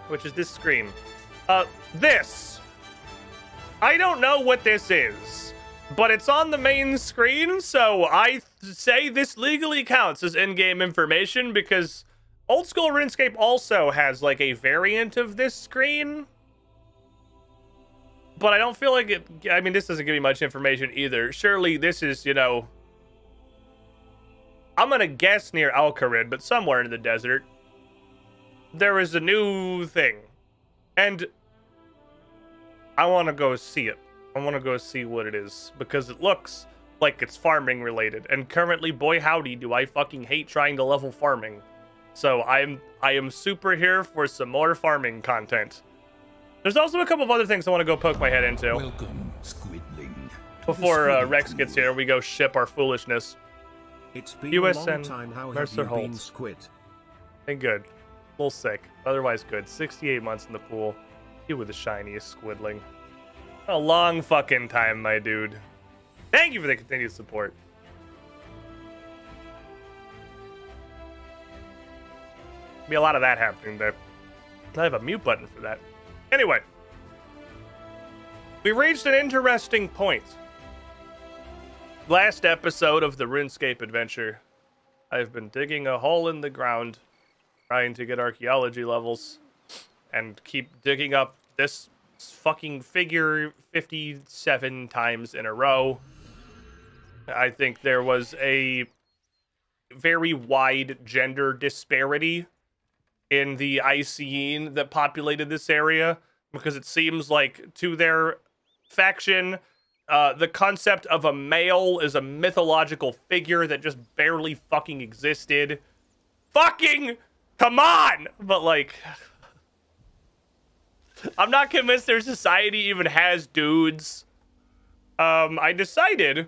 which is this screen. This. I don't know what this is, but it's on the main screen, so I say this legally counts as in-game information because old school RuneScape also has like a variant of this screen. But I don't feel like it... I mean, this doesn't give me much information either. Surely this is, you know... I'm going to guess near Alcarid, but somewhere in the desert. There is a new thing. And I want to go see it. I want to go see what it is. Because it looks like it's farming related. And currently, boy howdy, do I fucking hate trying to level farming. So I am super here for some more farming content. There's also a couple of other things I want to go poke my head into. Welcome, Squidling. Before Rex gets here, we go ship our foolishness. It's been USN a long time. How Mercer have you been, Holtz. Squid? And good. A little sick. Otherwise good. 68 months in the pool. You were the shiniest squidling. A long fucking time, my dude. Thank you for the continued support. Be a lot of that happening there. I have a mute button for that. Anyway, we reached an interesting point. Last episode of the RuneScape adventure, I've been digging a hole in the ground, trying to get archaeology levels, and keep digging up this fucking figure 57 times in a row. I think there was a very wide gender disparity in the ICEne that populated this area, because it seems like to their faction, the concept of a male is a mythological figure that just barely fucking existed. Fucking come on! But like, I'm not convinced their society even has dudes. I decided,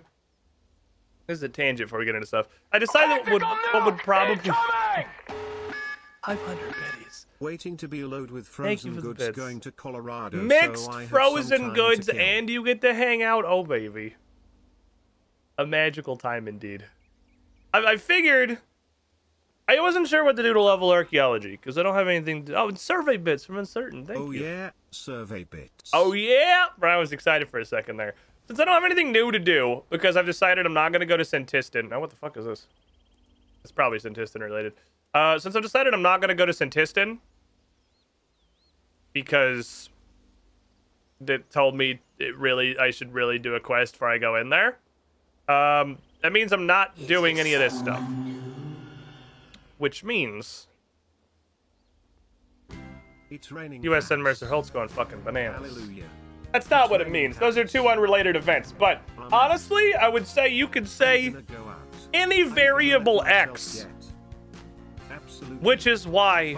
this is a tangent before we get into stuff. I decided what would probably 500 biddies. Waiting to be loaded with frozen goods bits. Going to Colorado. Mixed so I have frozen some time goods to kill. and you get to hang out. Oh, baby. A magical time indeed. I figured... I wasn't sure what to do to level archaeology, because I don't have anything to... Oh, and survey bits from Uncertain. Thank you. Oh, yeah. Survey bits. Oh, yeah! Brian was excited for a second there. Since I don't have anything new to do, because I've decided I'm not going to go to Centistan. Now, what the fuck is this? It's probably Centistan related. Since I've decided I'm not going to go to Centistan, because it told me I should really do a quest before I go in there. That means I'm not doing any of this stuff. Which means It's raining. USN Mercer Holtz going fucking bananas. Hallelujah. That's not what it means. Those are two unrelated events. But honestly, I would say you could say any variable X, which is why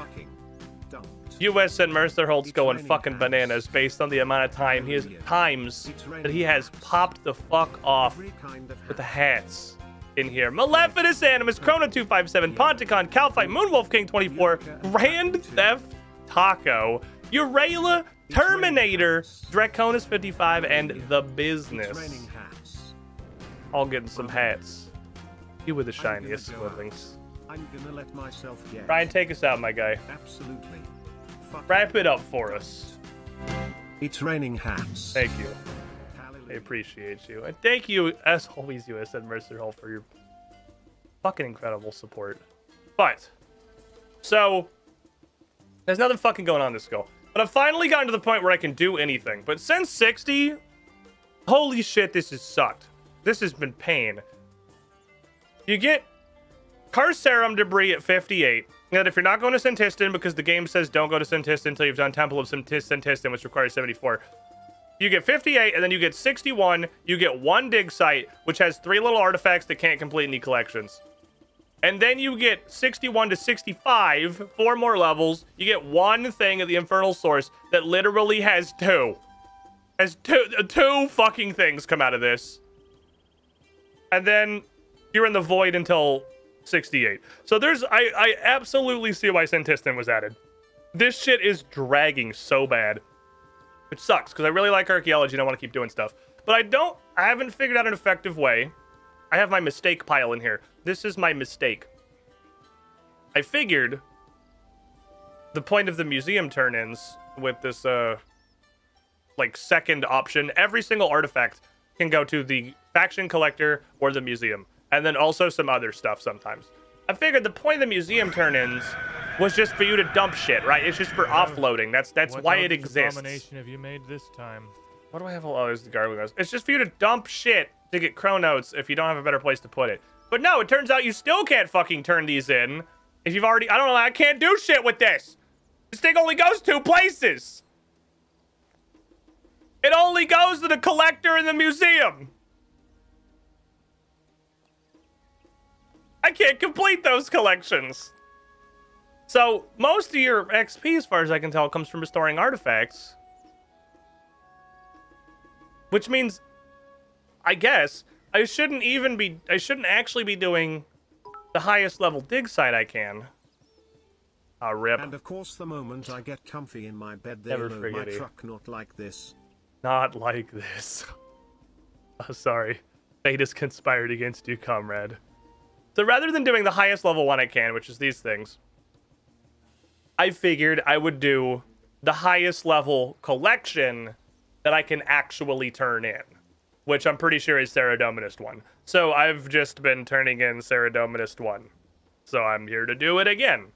USN Mercer Holtz going fucking bananas based on the amount of time that he has popped the fuck off with the hats in here. Maleficus Animus, Chrono257, Ponticon, Calfight, Moonwolf King 24, Grand Theft Taco, Urela, Terminator, Draconis 55, and The Business. All getting some hats. You were the shiniest squidlings. I'm gonna let myself get. Brian, take us out, my guy. Absolutely. Wrap it up for us. It's raining hats. Thank you. I appreciate you. And thank you, as always, USN Mercer Hall, for your fucking incredible support. But, so, there's nothing fucking going on this skull. But I've finally gotten to the point where I can do anything. But since 60, holy shit, this has sucked. This has been pain. You get Carcerum debris at 58. And if you're not going to Centistan, because the game says don't go to Centistan until you've done Temple of Centistan, which requires 74. You get 58, and then you get 61. You get one dig site, which has 3 little artifacts that can't complete any collections. And then you get 61 to 65, 4 more levels. You get one thing at the Infernal Source that literally has 2. Has two fucking things come out of this. And then you're in the void until 68. So I absolutely see why Centistan was added. This shit is dragging so bad. Which sucks, because I really like archaeology and I want to keep doing stuff. But I haven't figured out an effective way. I have my mistake pile in here. This is my mistake. I figured the point of the museum turn-ins with this like second option, every single artifact can go to the faction collector or the museum, and then also some other stuff sometimes. I figured the point of the museum turn-ins was just for you to dump shit, right? It's just for offloading. That's why it exists. What abomination have you made this time? What do I have? Oh, there's the garlic nose. It's just for you to dump shit to get chronotes if you don't have a better place to put it. But no, it turns out you still can't fucking turn these in if you've already... I don't know, I can't do shit with this. This thing only goes 2 places. It only goes to the collector in the museum. I can't complete those collections. So, most of your XP, as far as I can tell, comes from restoring artifacts. Which means, I guess, I shouldn't actually be doing the highest level dig site I can. Rip. And of course, the moment I get comfy in my bed, they Never know forget my it. truck not like this. Not like this. Oh, sorry. Fate has conspired against you, comrade. So rather than doing the highest level one I can, which is these things, I figured I would do the highest level collection that I can actually turn in, which I'm pretty sure is Saradominist 1. So I've just been turning in Saradominist 1. So I'm here to do it again.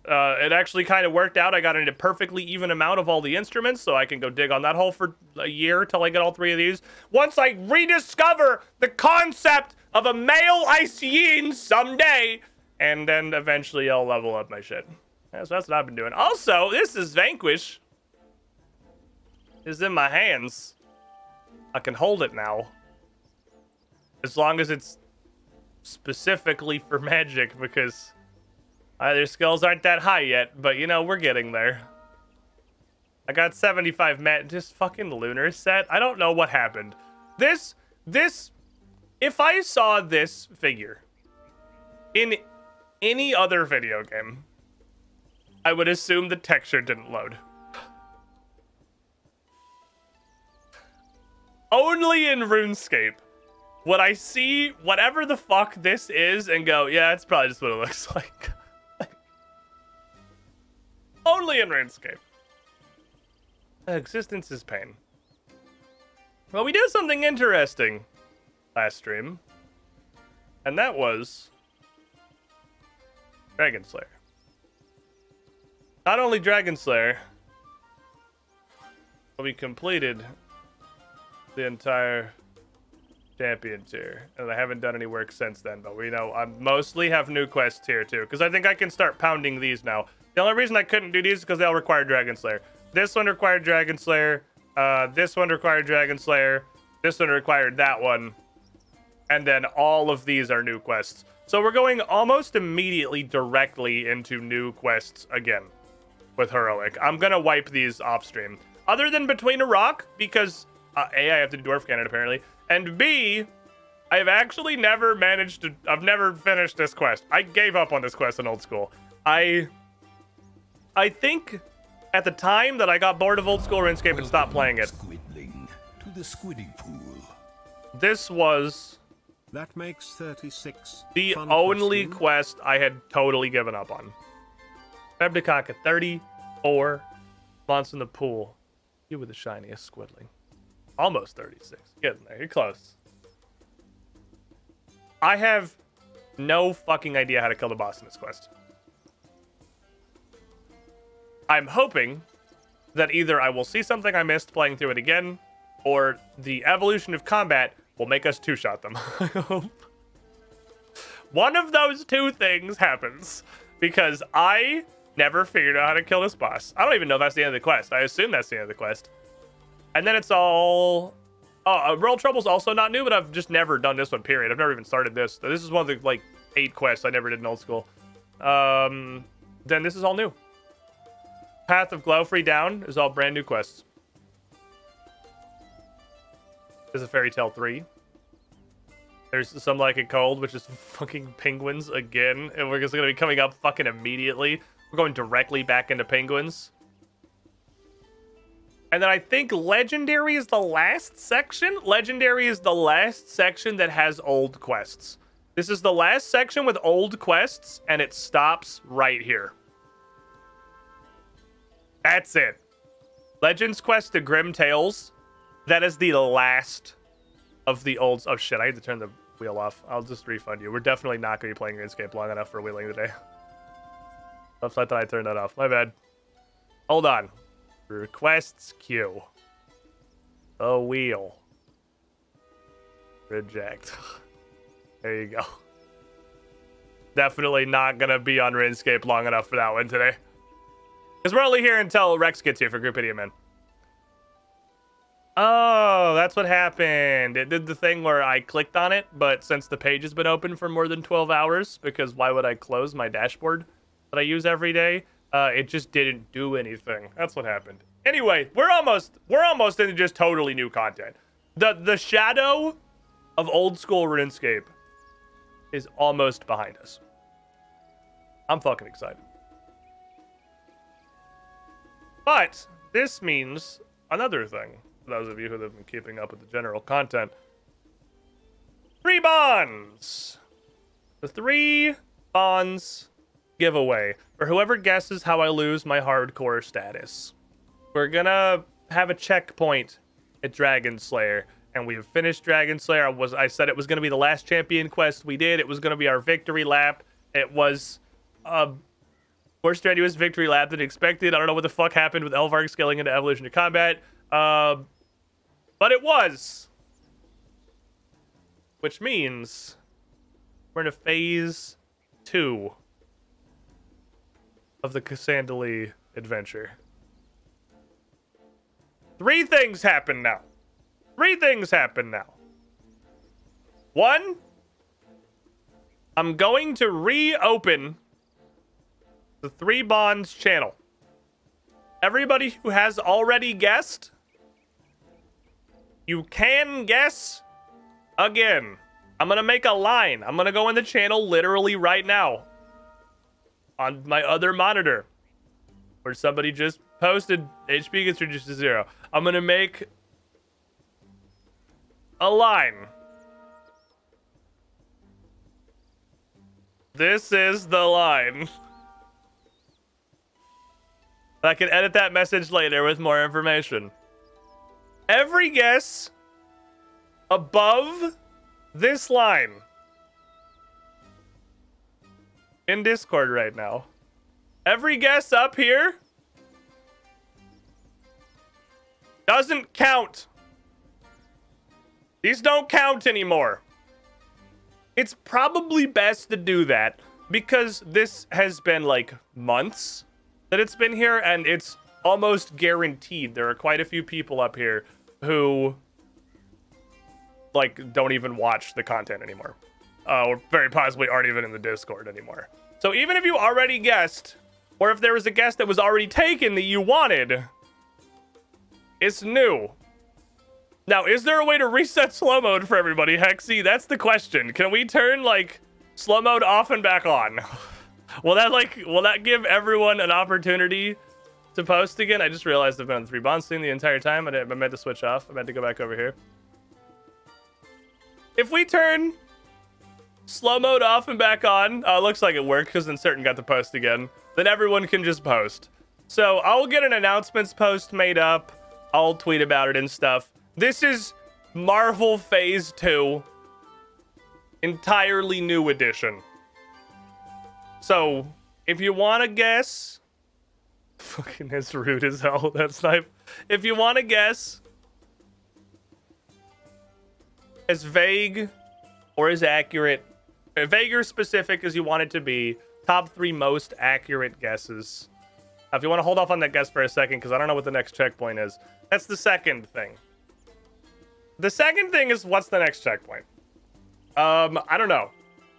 It actually kind of worked out. I got a perfectly even amount of all the instruments, so I can go dig on that hole for a year till I get all 3 of these. Once I rediscover the concept of a male Ice Yin someday, and then eventually I'll level up my shit. Yeah, so that's what I've been doing. Also, this is Vanquish. It's in my hands. I can hold it now. As long as it's specifically for magic, because their skills aren't that high yet, but you know, we're getting there. I got 75 just fucking lunar set. I don't know what happened. This, if I saw this figure in any other video game, I would assume the texture didn't load. Only in RuneScape would I see whatever the fuck this is and go, yeah, it's probably just what it looks like. Only in RuneScape. Existence is pain. Well, we did something interesting last stream, and that was Dragon Slayer. Not only Dragon Slayer, but we completed the entire champion tier, and I haven't done any work since then, but we know I mostly have new quests here too, because I think I can start pounding these now. The only reason I couldn't do these is because they all require Dragon Slayer. This one required Dragon Slayer, this one required Dragon Slayer, this one required that one, and then all of these are new quests. So we're going almost immediately directly into new quests again with Heroic. I'm gonna wipe these off stream. Other than Between a Rock, because A, I have to do Dwarf Cannon apparently, and B, I've actually never managed to, I've never finished this quest. I gave up on this quest in old school. I think at the time that I got bored of old school RuneScape and stopped playing it. Squidling to the squidding pool. This was That makes 36. the Fun only question. quest I had totally given up on. Rebdakaka, 34 months in the pool. You were the shiniest squiddling. Almost 36. Getting there. You're close. I have no fucking idea how to kill the boss in this quest. I'm hoping that either I will see something I missed playing through it again, or the evolution of combat will make us two-shot them. I hope. One of those two things happens, because I never figured out how to kill this boss. I don't even know if that's the end of the quest. I assume that's the end of the quest. And then it's all... Oh, Roll Trouble's also not new, but I've just never done this one, period. I've never even started this. This is one of the, like, 8 quests I never did in old school. Then this is all new. Path of Glowfree down is all brand new quests. There's a Fairy Tale 3. There's Some Like It Cold, which is fucking penguins again. And we're just going to be coming up fucking immediately. We're going directly back into penguins. And then I think Legendary is the last section. Legendary is the last section that has old quests. This is the last section with old quests, and it stops right here. That's it. Legends Quest to Grim Tales. That is the last of the old... Oh, shit. I had to turn the wheel off. I'll just refund you. We're definitely not going to be playing RuneScape long enough for wheeling today. Upside that I turned that off. My bad. Hold on. Requests queue. The wheel. Reject. There you go. Definitely not going to be on RuneScape long enough for that one today. Because we're only here until Rex gets here for Group Idiot Man. Oh, that's what happened. It did the thing where I clicked on it, but since the page has been open for more than 12 hours, because why would I close my dashboard that I use every day? It just didn't do anything. That's what happened. Anyway, we're almost into just totally new content. The shadow of old school RuneScape is almost behind us. I'm fucking excited. But this means another thing. For those of you who have been keeping up with the general content. 3 bonds. The 3 bonds giveaway. For whoever guesses how I lose my hardcore status. We're gonna have a checkpoint at Dragon Slayer. And we have finished Dragon Slayer. I said it was gonna be the last champion quest we did. It was gonna be our victory lap. It was more strenuous victory lap than expected. I don't know what the fuck happened with Elvarg scaling into Evolution to Combat. But it was. Which means we're in a phase 2 of the Cassandali adventure. 3 things happen now. 3 things happen now. 1, I'm going to reopen the 3 Bonds channel. Everybody who has already guessed, you can guess again. I'm going to make a line. I'm going to go in the channel literally right now on my other monitor where somebody just posted HP gets reduced to 0. I'm going to make a line. This is the line. I can edit that message later with more information. Every guess above this line in Discord right now. Every guess up here doesn't count. These don't count anymore. It's probably best to do that because this has been like months that it's been here, and it's almost guaranteed there are quite a few people up here who like don't even watch the content anymore, or very possibly aren't even in the Discord anymore. So even if you already guessed, or if there was a guess that was already taken that you wanted, it's new. Now, is there a way to reset slow mode for everybody, Hexy? That's the question. Can we turn like slow mode off and back on? Will that give everyone an opportunity to post again? I just realized I've been on the 3 bonds thing the entire time. I meant to switch off. I meant to go back over here. If we turn slow mode off and back on, looks like it worked because then Certain got to post again. Then everyone can just post. So I'll get an announcements post made up. I'll tweet about it and stuff. This is Marvel Phase 2. Entirely new edition. So, if you want to guess... Fucking it's rude as hell, that snipe. If you want to guess... as vague or as accurate... vague or specific as you want it to be. Top 3 most accurate guesses. Now, if you want to hold off on that guess for a second, because I don't know what the next checkpoint is. That's the second thing. The second thing is, what's the next checkpoint? I don't know.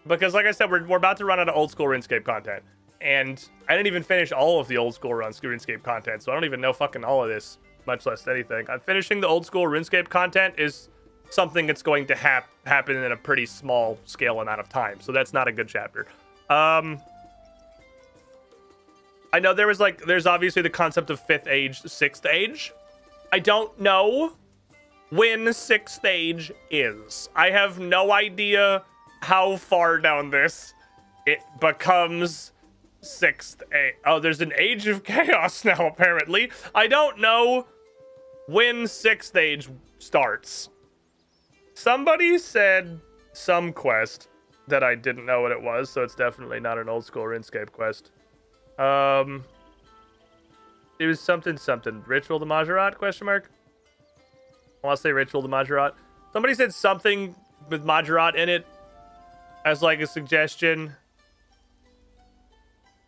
Because like I said, we're about to run out of old school RuneScape content. And I didn't even finish all of the old school RuneScape content, so I don't even know fucking all of this, much less anything. I'm finishing the old school RuneScape content is something that's going to happen in a pretty small scale amount of time. So that's not a good chapter. I know there's obviously the concept of 5th age, 6th age. I don't know when 6th age is. I have no idea how far down this it becomes 6th age? Oh, there's an Age of Chaos now, apparently. I don't know when 6th age starts. Somebody said some quest that I didn't know what it was, so it's definitely not an old school RuneScape quest. It was something. Ritual the Majorat, question mark? I want to say Ritual the Majorat. Somebody said something with Majorat in it as like a suggestion.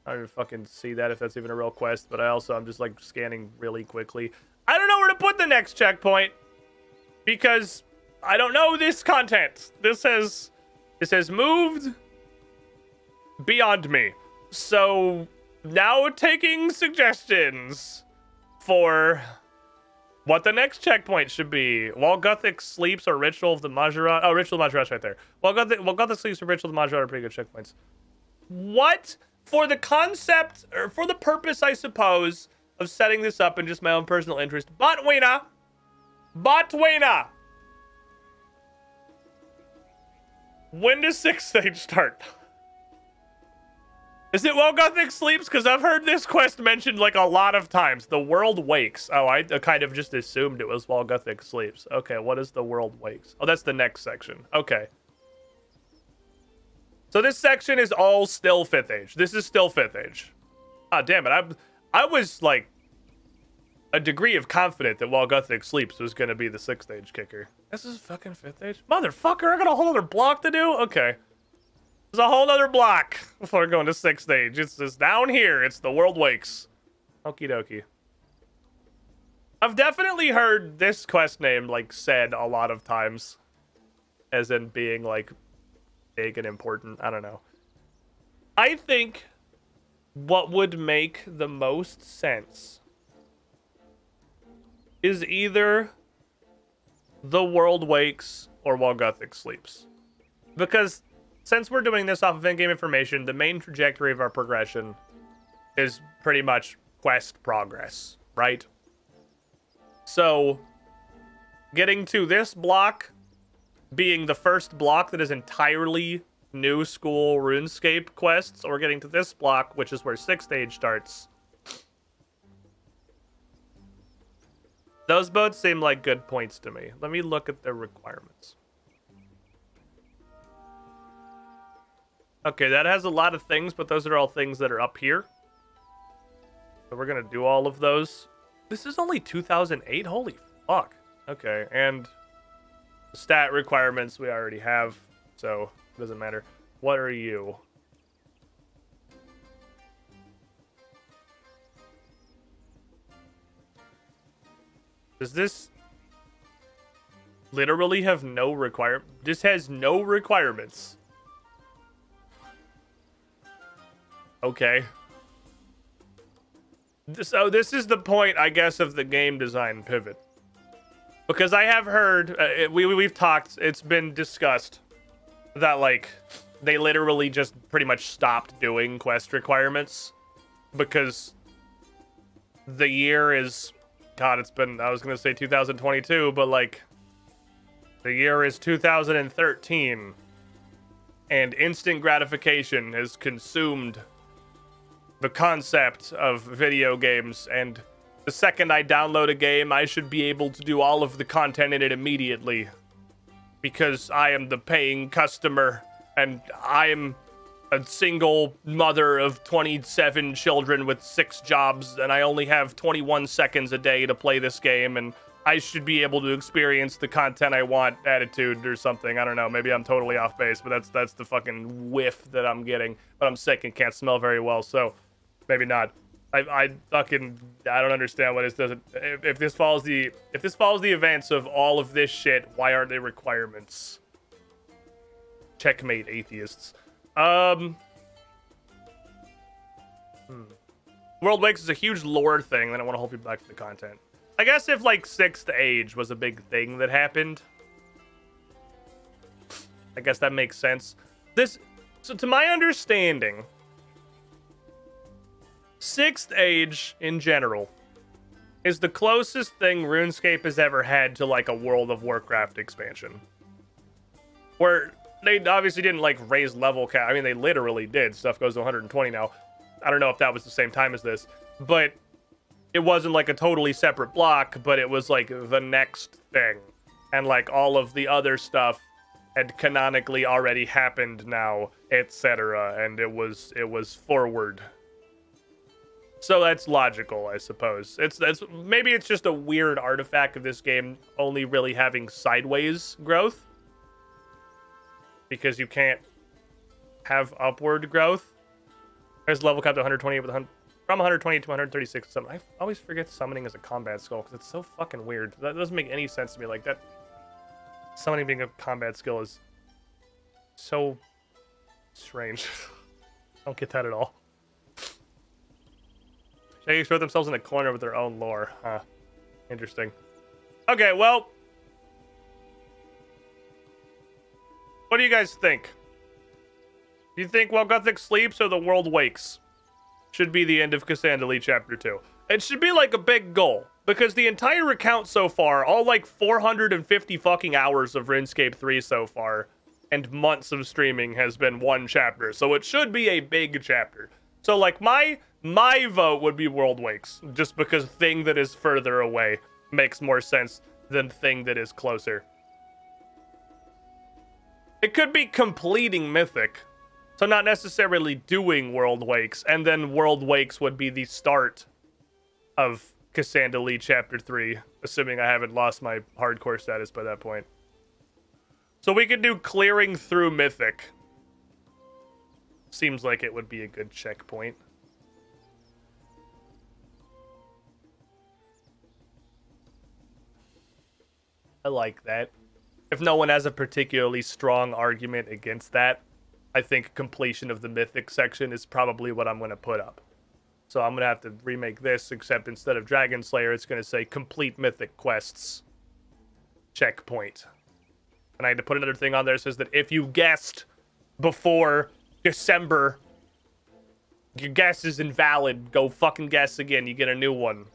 I don't even fucking see that if that's even a real quest, but I'm just like scanning really quickly. I don't know where to put the next checkpoint because I don't know this content. This has moved beyond me. So now taking suggestions for what the next checkpoint should be. While Gothic sleeps or Ritual of the Majorat. Oh, Ritual of the Majorat's right there. While Gothic sleeps or Ritual of the Majorat are pretty good checkpoints. What? For the concept, or for the purpose, I suppose, of setting this up in just my own personal interest. Botwina! When does 6th stage start? Is it while Gothic sleeps? Because I've heard this quest mentioned like a lot of times. The world wakes. Oh, I kind of just assumed it was while Gothic sleeps. Okay, what is the world wakes? Oh, that's the next section. Okay. So this section is all still 5th age. This is still 5th age. Ah, damn it. I was like a degree of confident that while Gothic sleeps was going to be the 6th age kicker. This is fucking 5th age? Motherfucker, I got a whole other block to do? Okay. There's a whole other block before going to 6th stage. It's just down here. It's the world wakes. Okie dokie. I've definitely heard this quest name like said a lot of times as in being like big and important. I don't know. I think what would make the most sense is either the world wakes or while Gothic sleeps. Because since we're doing this off of in-game information, the main trajectory of our progression is pretty much quest progress, right? So, getting to this block being the first block that is entirely new school RuneScape quests, or getting to this block, which is where 6th age starts. Those both seem like good points to me. Let me look at their requirements. Okay, that has a lot of things, but those are all things that are up here. So we're going to do all of those. This is only 2008? Holy fuck. Okay, and stat requirements we already have, so it doesn't matter. What are you? Does this literally have no requirement? This has no requirements. Okay. So this is the point, I guess, of the game design pivot. Because I have heard, we've talked, it's been discussed that, like, they literally just pretty much stopped doing quest requirements. Because the year is, God, it's been, I was going to say 2022, but, like, the year is 2013. And instant gratification has consumed the concept of video games, and the second I download a game, I should be able to do all of the content in it immediately. Because I am the paying customer, and I am a single mother of 27 children with 6 jobs, and I only have 21 seconds a day to play this game, and I should be able to experience the content I want attitude or something. I don't know, maybe I'm totally off base, but that's the fucking whiff that I'm getting. But I'm sick and can't smell very well, so maybe not. I don't understand what this doesn't. If this follows the events of all of this shit, why aren't they requirements? Checkmate, atheists. World Wakes is a huge lore thing, and I want to hold people back to the content. I guess if like 6th age was a big thing that happened, I guess that makes sense. So to my understanding, 6th age, in general, is the closest thing RuneScape has ever had to, like, a World of Warcraft expansion. Where they obviously didn't, like, raise level cap. I mean, they literally did. Stuff goes to 120 now. I don't know if that was the same time as this, but it wasn't like a totally separate block, but it was like the next thing. And like all of the other stuff had canonically already happened now, etc. And it was forward. So that's logical, I suppose. Maybe it's just a weird artifact of this game only really having sideways growth. Because you can't have upward growth. There's level cap to 128 with from 120 to 136 summon. I always forget summoning as a combat skill because it's so fucking weird. That doesn't make any sense to me. Like that summoning being a combat skill is so strange. I don't get that at all. They throw themselves in a corner with their own lore. Huh. Interesting. Okay, well. What do you guys think? Do you think while Gothic sleeps or the world wakes should be the end of Cassandra Chapter 2? It should be like a big goal. Because the entire account so far, all like 450 fucking hours of RuneScape 3 so far, and months of streaming has been one chapter. So it should be a big chapter. So like my vote would be World Wakes, just because thing that is further away makes more sense than thing that is closer. It could be completing Mythic, so not necessarily doing World Wakes, and then World Wakes would be the start of Cassandra Chapter 3, assuming I haven't lost my hardcore status by that point. So we could do clearing through Mythic. Seems like it would be a good checkpoint. I like that. If no one has a particularly strong argument against that, I think completion of the Mythic section is probably what I'm going to put up. So I'm going to have to remake this, except instead of Dragon Slayer, it's going to say complete Mythic quests. Checkpoint. And I had to put another thing on there that says that if you guessed before December, your guess is invalid. Go fucking guess again. You get a new one.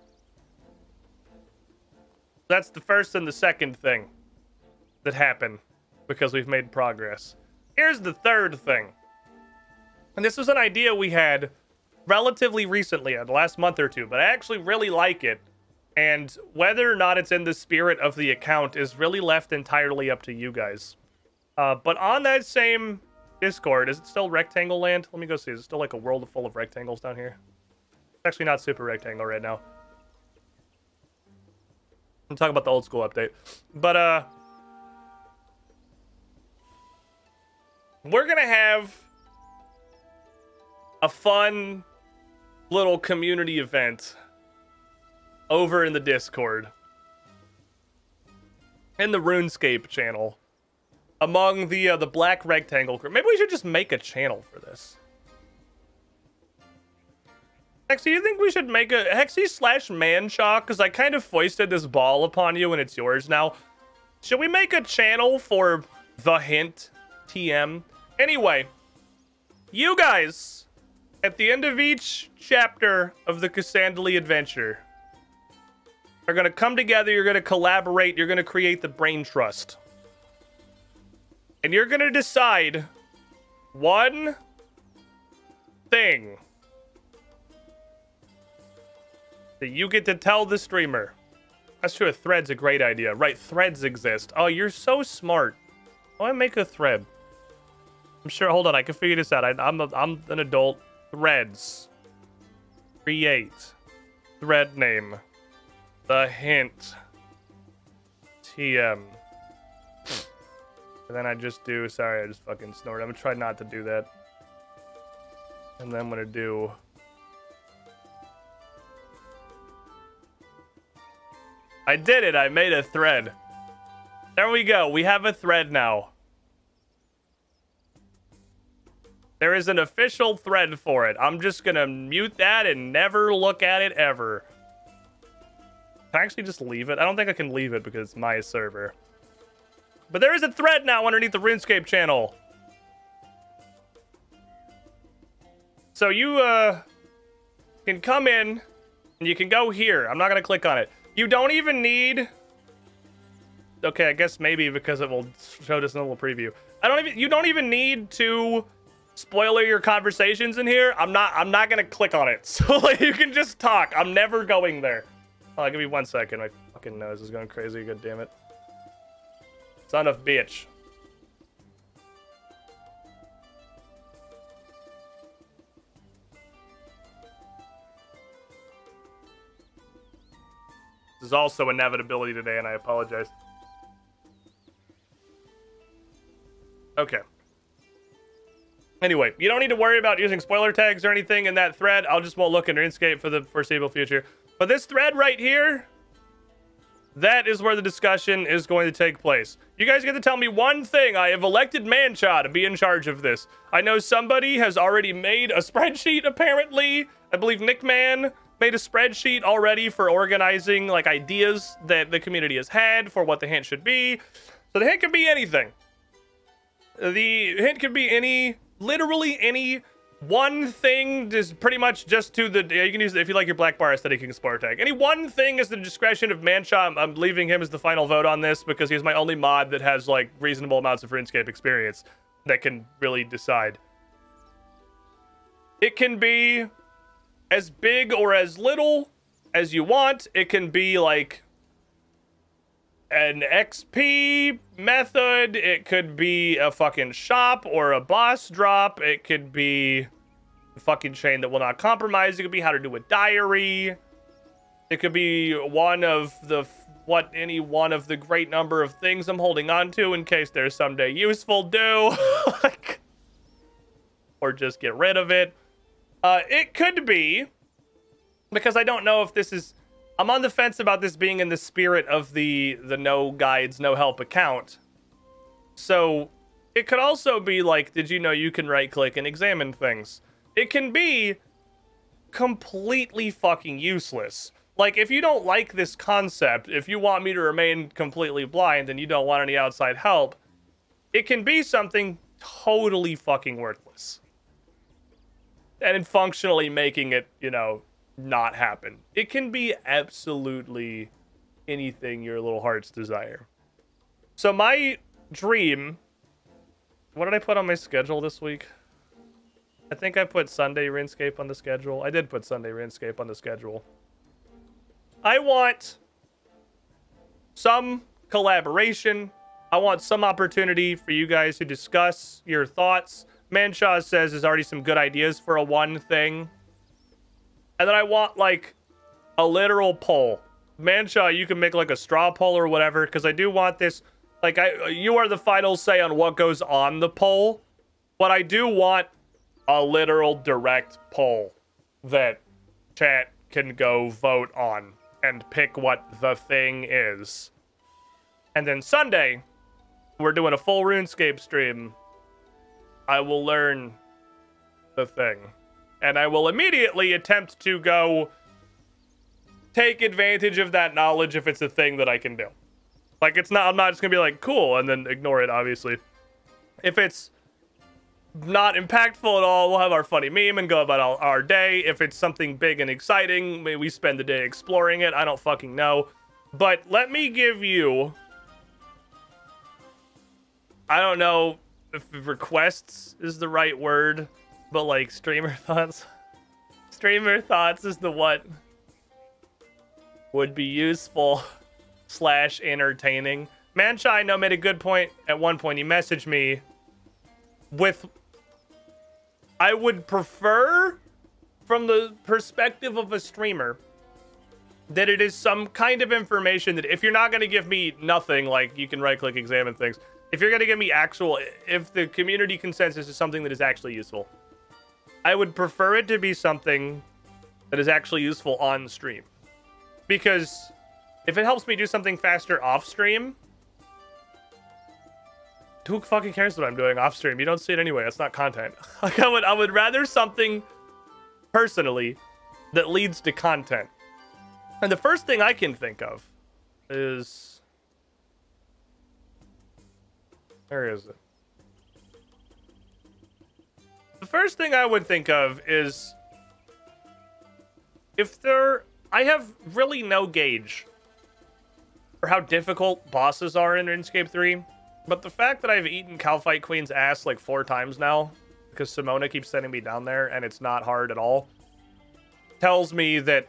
That's the first and the second thing that happened because we've made progress. Here's the third thing. And this was an idea we had relatively recently, the last month or two, but I actually really like it. And whether or not it's in the spirit of the account is really left entirely up to you guys. But on that same Discord, is it still Rectangle Land? Let me go see. Is it still like a world full of rectangles down here? It's actually not super rectangle right now. I'm talking about the old school update. But, we're gonna have a fun little community event over in the Discord. In the Runescape channel. Among the Black Rectangle group. Maybe we should just make a channel for this. Hexy, do you think we should make a Hexy/Manshaw? Because I kind of foisted this ball upon you and it's yours now. Should we make a channel for The Hint TM? Anyway, you guys, at the end of each chapter of the Cassandra adventure, are going to come together, you're going to collaborate, you're going to create the Brain Trust. And you're going to decide one thing that you get to tell the streamer. That's true, a thread's a great idea. Right, threads exist. Oh, you're so smart. Why make a thread? I'm sure, hold on, I can figure this out. I'm an adult. Threads. Create. Thread name. The Hint. TM. And then I just do, sorry, I just fucking snorted. I'm gonna try not to do that. And then I'm gonna do... I did it, I made a thread. There we go, we have a thread now. There is an official thread for it. I'm just gonna mute that and never look at it ever. Can I actually just leave it? I don't think I can leave it because it's my server. But there is a thread now underneath the RuneScape channel. So you can come in and you can go here. I'm not gonna click on it. You don't even need... Okay, I guess maybe because it will show this in a little preview. You don't even need to spoiler your conversations in here, I'm not gonna click on it. So like you can just talk. I'm never going there. Oh, give me 1 second. My fucking nose is going crazy. God damn it. Son of bitch. This is also inevitability today, and I apologize. Okay. Anyway, you don't need to worry about using spoiler tags or anything in that thread. I'll just won't look at Runescape for the foreseeable future. But this thread right here, that is where the discussion is going to take place. You guys get to tell me one thing. I have elected Mancha to be in charge of this. I know somebody has already made a spreadsheet, apparently. I believe Nickman made a spreadsheet already for organizing like ideas that the community has had for what the hint should be. So the hint could be anything. The hint could be any, literally any one thing, is pretty much just to the, you can use it if you like your black bar aesthetic, you can spoiler tag. Any one thing is the discretion of Mancha. I'm leaving him as the final vote on this because he's my only mod that has like reasonable amounts of RuneScape experience that can really decide. It can be as big or as little as you want. It can be like an XP method. It could be a fucking shop or a boss drop. It could be a fucking chain that will not compromise. It could be how to do a diary. It could be one of the any one of the great number of things I'm holding on to in case they're someday useful. Do or just get rid of it. It could be, because I don't know if this is, I'm on the fence about this being in the spirit of the no guides, no help account. So it could also be like, did you know you can right click and examine things? It can be completely fucking useless. Like if you don't like this concept, if you want me to remain completely blind and you don't want any outside help, it can be something totally fucking worthless. And functionally making it, you know, not happen. It can be absolutely anything your little heart's desire. So my dream, what did I put on my schedule this week? I think I put Sunday Runescape on the schedule. I did put Sunday Runescape on the schedule. I want some collaboration. I want some opportunity for you guys to discuss your thoughts. Mancha says there's already some good ideas for a one thing. And then I want, like, a literal poll. Mancha, you can make, like, a straw poll or whatever, because I do want this. Like, you are the final say on what goes on the poll. But I do want a literal direct poll that chat can go vote on and pick what the thing is. And then Sunday, we're doing a full RuneScape stream. I will learn the thing. And I will immediately attempt to go take advantage of that knowledge if it's a thing that I can do. Like, it's not, I'm not just gonna be like, cool, and then ignore it, obviously. If it's not impactful at all, we'll have our funny meme and go about our day. If it's something big and exciting, maybe we spend the day exploring it. I don't fucking know. But let me give you, I don't know if requests is the right word, but like streamer thoughts. Streamer thoughts is the what would be useful / entertaining. Mancha, I know, made a good point at one point. He messaged me with, I would prefer, from the perspective of a streamer, that it is some kind of information that if you're not going to give me nothing, like you can right click examine things, if you're going to give me actual, if the community consensus is something that is actually useful, I would prefer it to be something that is actually useful on stream. Because if it helps me do something faster off stream, who fucking cares what I'm doing off stream? You don't see it anyway. It's not content. Like I would rather something personally that leads to content. And the first thing I can think of is, where is it? The first thing I would think of is if I have really no gauge for how difficult bosses are in RuneScape 3, but the fact that I've eaten Calfight Queen's ass like 4 times now because Simona keeps sending me down there, and it's not hard at all, tells me that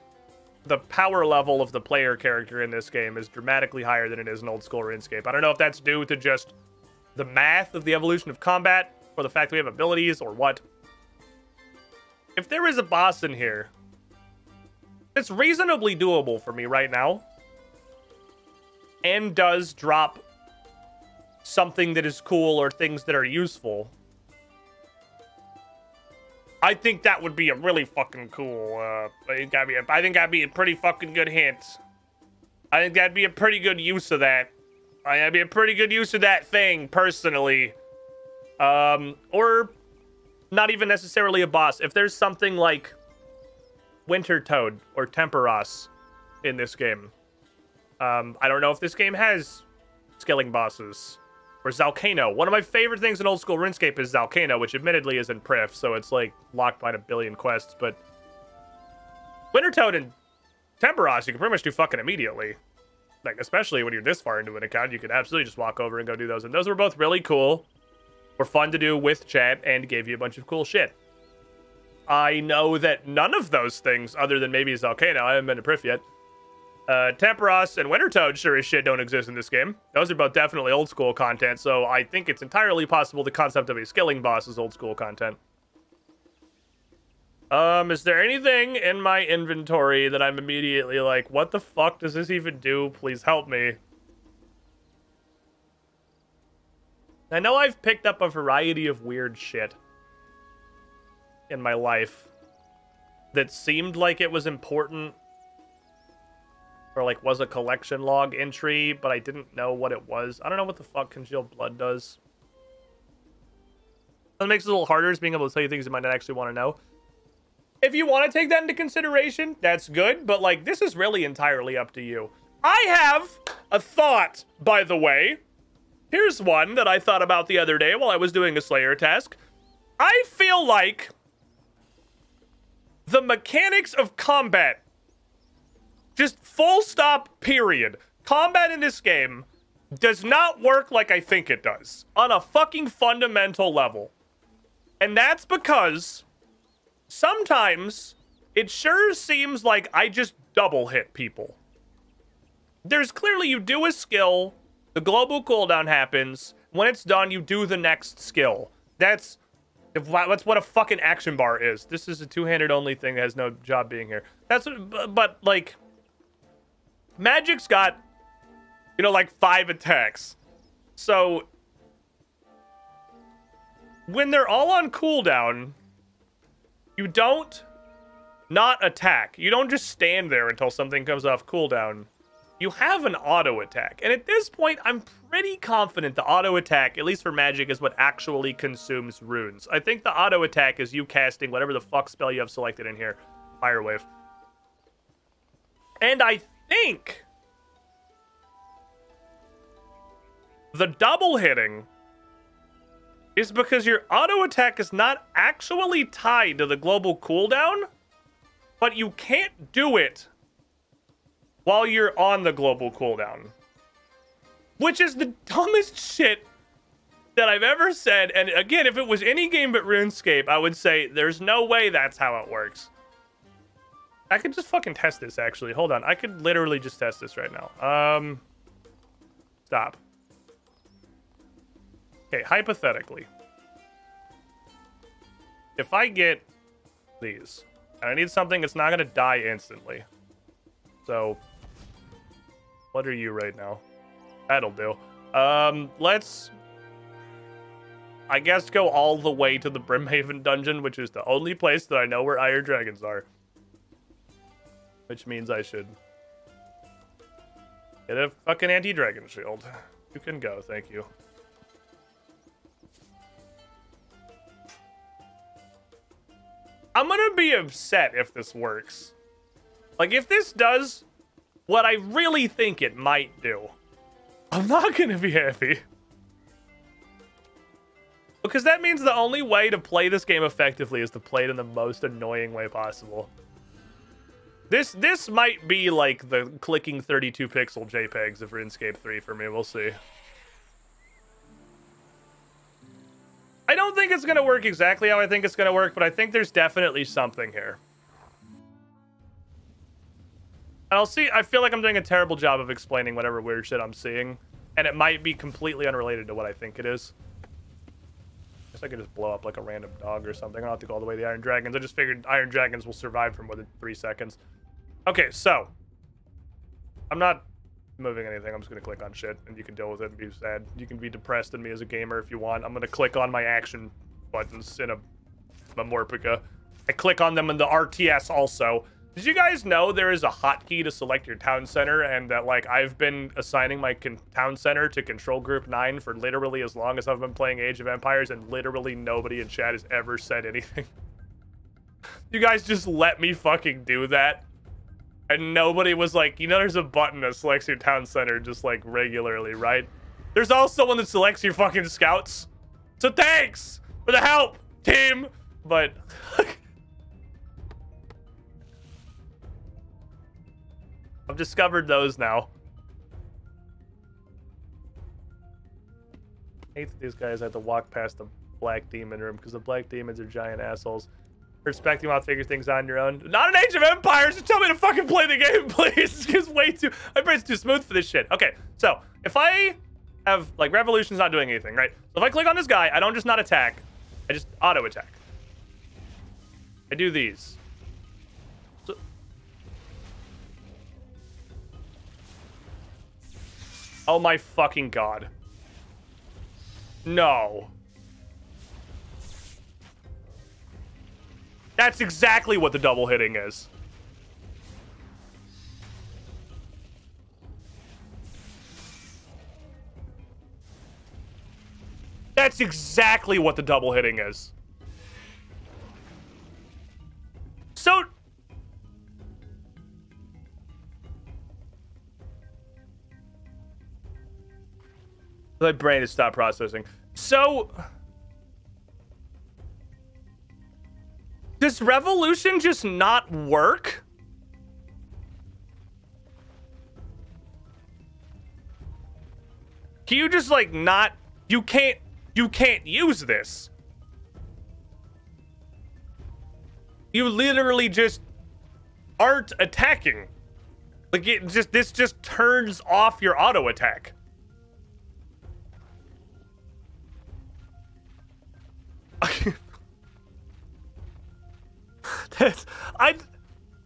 the power level of the player character in this game is dramatically higher than it is in old school RuneScape. I don't know if that's due to just the math of the evolution of combat, or the fact that we have abilities, or what. If there is a boss in here, it's reasonably doable for me right now, and does drop something that is cool or things that are useful, I think that would be a really fucking cool, I think that'd be a pretty fucking good hint. I think that'd be a pretty good use of that. That'd be a pretty good use of that thing, personally. Or not even necessarily a boss. If there's something like Winter Toad or Temperos in this game. I don't know if this game has skilling bosses. Or Zalcano. One of my favorite things in old school RuneScape is Zalcano, which admittedly isn't Prif, so it's like locked behind a billion quests, but Winter Toad and Temperos, you can pretty much do fucking immediately. Like, especially when you're this far into an account, you can absolutely just walk over and go do those. And those were both really cool, were fun to do with chat, and gave you a bunch of cool shit. I know that none of those things, other than maybe Zalcano, I haven't been to Prif yet, Temperos and Winter Toad sure as shit don't exist in this game. Those are both definitely old school content, so I think it's entirely possible the concept of a skilling boss is old school content. Is there anything in my inventory that I'm immediately like, what the fuck does this even do? Please help me. I know I've picked up a variety of weird shit in my life that seemed like it was important, or like was a collection log entry, but I didn't know what it was. I don't know what the fuck congealed blood does. That makes it a little harder, is being able to tell you things you might not actually want to know. If you want to take that into consideration, that's good, but like, this is really entirely up to you. I have a thought, by the way. Here's one that I thought about the other day while I was doing a Slayer task. I feel like the mechanics of combat, just full stop, period. Combat in this game does not work like I think it does on a fucking fundamental level. And that's because sometimes it sure seems like I just double hit people. There's clearly, you do a skill, the global cooldown happens, when it's done, you do the next skill. That's what a fucking action bar is. This is a two-handed only thing that has no job being here. That's what, but like, Magic's got, you know, like 5 attacks. So when they're all on cooldown, you don't not attack. You don't just stand there until something comes off cooldown. You have an auto attack. And at this point, I'm pretty confident the auto attack, at least for Magic, is what actually consumes runes. I think the auto attack is you casting whatever the fuck spell you have selected in here. Fire Wave. And I think the double hitting is because your auto attack is not actually tied to the global cooldown, but you can't do it while you're on the global cooldown. Which is the dumbest shit that I've ever said. And again, if it was any game but RuneScape, I would say there's no way that's how it works. I could just fucking test this, actually. Hold on. I could literally just test this right now. Stop. Okay, hypothetically, if I get these, and I need something that's not going to die instantly. So, what are you right now? That'll do. Let's, I guess, go all the way to the Brimhaven dungeon, which is the only place that I know where Iron Dragons are. Which means I should get a fucking anti-dragon shield. You can go, thank you. I'm gonna be upset if this works. Like, if this does what I really think it might do, I'm not gonna be happy. Because that means the only way to play this game effectively is to play it in the most annoying way possible. This might be like the clicking 32 pixel JPEGs of RuneScape 3 for me, we'll see. I don't think it's going to work exactly how I think it's going to work, but I think there's definitely something here. And I'll see. I feel like I'm doing a terrible job of explaining whatever weird shit I'm seeing, and it might be completely unrelated to what I think it is. I guess I could just blow up like a random dog or something. I don't have to go all the way to the Iron Dragons. I just figured Iron Dragons will survive for more than 3 seconds. Okay, so I'm not moving anything. I'm just gonna click on shit, and you can deal with it and be sad. You can be depressed in me as a gamer if you want. I'm gonna click on my action buttons in a Morpica. I click on them in the RTS also. Did you guys know there is a hotkey to select your town center, and that like I've been assigning my town center to control group 9 for literally as long as I've been playing Age of Empires, and literally nobody in chat has ever said anything. You guys just let me fucking do that. And nobody was like, you know, there's a button that selects your town center just like regularly, right? There's also one that selects your fucking scouts. So thanks for the help, team. But I've discovered those now. I hate that these guys have to walk past the black demon room because the black demons are giant assholes. Respecting while figure things out on your own. Not an Age of Empires. Just tell me to fucking play the game, please. It's just way too. My brain's too smooth for this shit. Okay, so if I have like Revolution's not doing anything, right? So if I click on this guy, I don't just not attack. I just auto attack. I do these. So, oh my fucking god. No. That's exactly what the double hitting is. That's exactly what the double hitting is. So... my brain has stopped processing. So... does Revolution just not work? Can you just like not... you can't use this. You literally just aren't attacking. Like this just turns off your auto attack.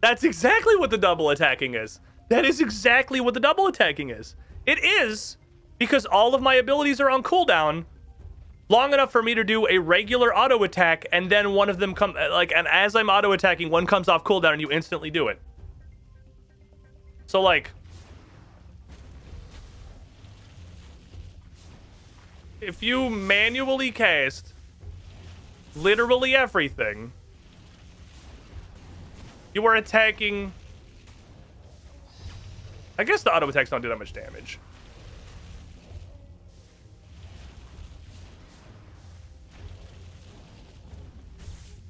That's exactly what the double attacking is. That is exactly what the double attacking is. It is because all of my abilities are on cooldown long enough for me to do a regular auto attack, and then one of them come like, and as I'm auto attacking, one comes off cooldown and you instantly do it. So like, if you manually cast literally everything, you are attacking... I guess the auto attacks don't do that much damage.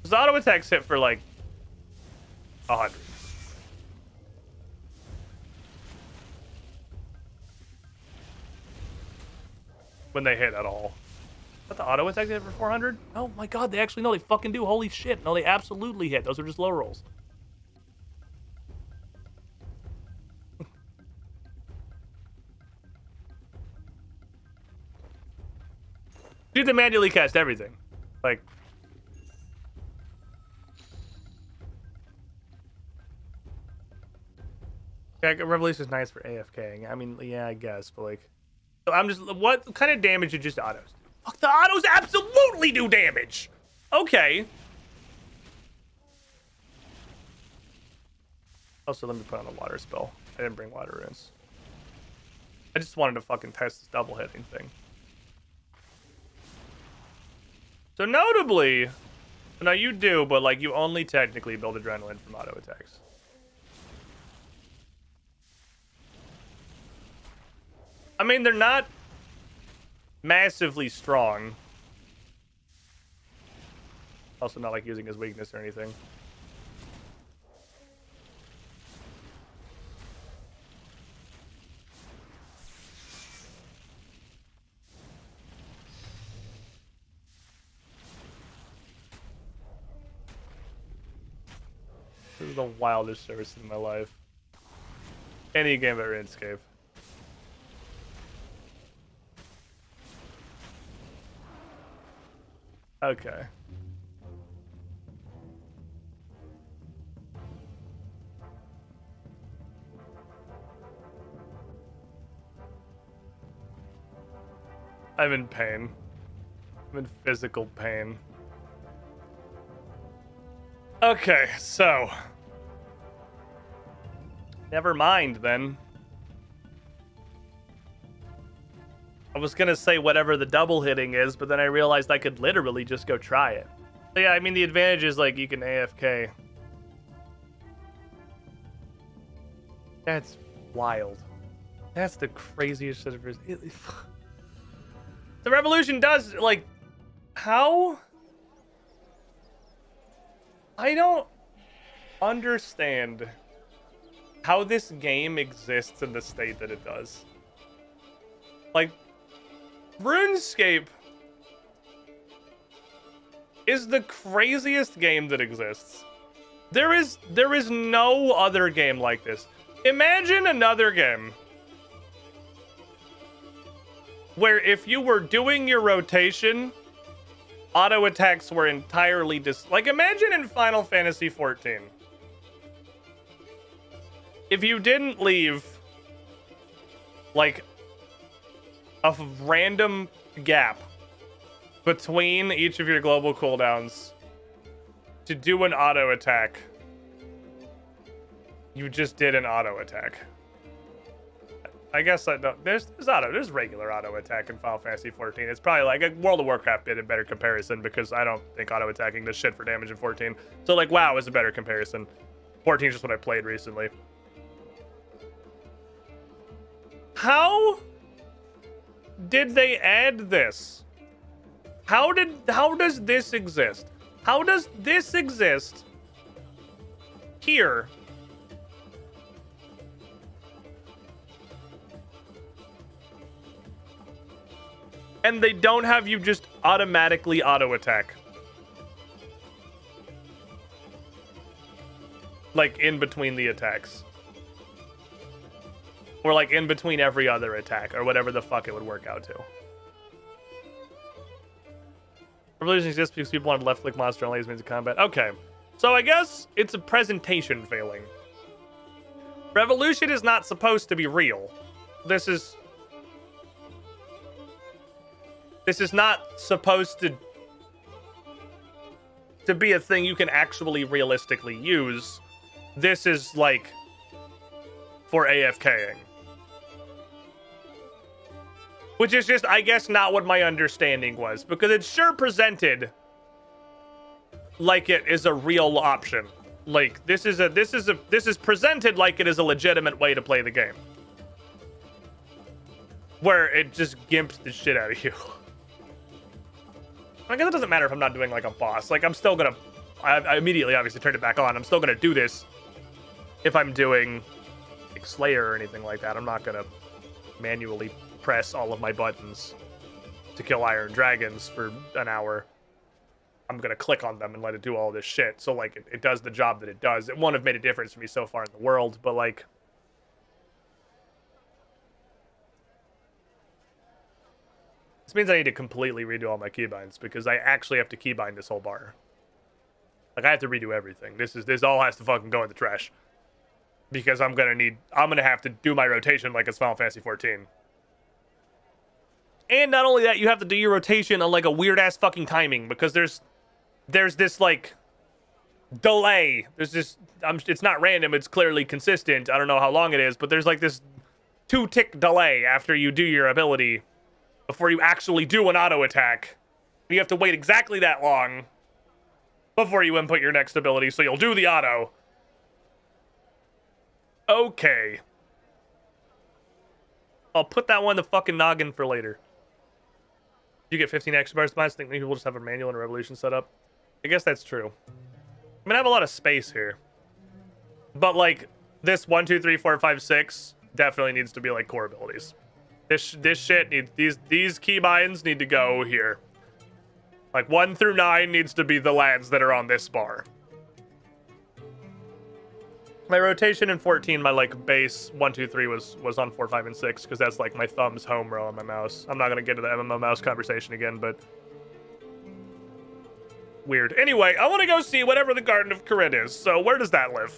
The auto attacks hit for like 100. When they hit at all. But the auto attack hit for 400? Oh my god, they actually know. They fucking do. Holy shit. No, they absolutely hit. Those are just low rolls. You have to manually cast everything. Like... yeah, Revolution is nice for AFK. I mean, yeah, I guess, but like... so I'm just... what kind of damage did just autos do? Fuck, the autos absolutely do damage! Okay. Also, let me put on a water spell. I didn't bring water runes. I just wanted to fucking test this double hitting thing. So notably, now you do, but like you only technically build adrenaline from auto attacks. I mean, they're not massively strong. Also not like using his weakness or anything. is the wildest service in my life. Any game at Runescape. Okay. I'm in pain. I'm in physical pain. Okay, so. Never mind then. I was gonna say whatever the double hitting is, but then I realized I could literally just go try it. So yeah, I mean the advantage is like you can AFK. That's wild. That's the craziest shit ever. The revolution does like how? I don't understand how this game exists in the state that it does. Like, RuneScape is the craziest game that exists. There is no other game like this. Imagine another game where if you were doing your rotation, auto attacks were entirely like imagine in Final Fantasy XIV. If you didn't leave like a random gap between each of your global cooldowns to do an auto attack, you just did an auto attack. I guess I don't. There's regular auto attack in Final Fantasy 14. It's probably like a World of Warcraft bit a better comparison because I don't think auto attacking does shit for damage in 14. So like WoW is a better comparison. 14 is just what I played recently. How did they add this? How does this exist? How does this exist here? And they don't have you just automatically auto attack. Like in between the attacks. Or like in between every other attack or whatever the fuck it would work out to. Revolution exists because people wanted left click monster only as means of combat. Okay. So I guess it's a presentation failing. Revolution is not supposed to be real. This is not supposed to be a thing you can actually realistically use. This is like for AFKing. Which is just, I guess, not what my understanding was, because it's sure presented like it is a real option. Like this is presented like it is a legitimate way to play the game. Where it just gimps the shit out of you. I guess it doesn't matter if I'm not doing like a boss. Like I'm still gonna, I immediately obviously turned it back on. I'm still gonna do this if I'm doing like Slayer or anything like that. I'm not gonna manually press all of my buttons to kill Iron Dragons for an hour. I'm gonna click on them and let it do all this shit. So like it does the job that it does. It won't have made a difference for me so far in the world, but like this means I need to completely redo all my keybinds because I actually have to keybind this whole bar. Like I have to redo everything. This all has to fucking go in the trash. Because I'm gonna have to do my rotation like it's Final Fantasy 14. And not only that, you have to do your rotation on like a weird ass fucking timing because there's this like delay. There's this it's not random, it's clearly consistent. I don't know how long it is, but there's like this 2-tick delay after you do your ability before you actually do an auto attack. You have to wait exactly that long before you input your next ability, so you'll do the auto. Okay. I'll put that one in the fucking noggin for later. You get 15 extra bars. I think maybe we'll just have a manual and a revolution set up. I guess that's true. I mean, I have a lot of space here. But, like, this 1, 2, 3, 4, 5, 6 definitely needs to be, like, core abilities. This shit needs... These keybinds need to go here. Like, 1 through 9 needs to be the lads that are on this bar. My rotation in 14, my like base 1, 2, 3 was on 4, 5, and 6 because that's like my thumb's home row on my mouse. I'm not gonna get into the MMO mouse conversation again, but weird. Anyway, I want to go see whatever the Garden of Corinne is. So where does that live?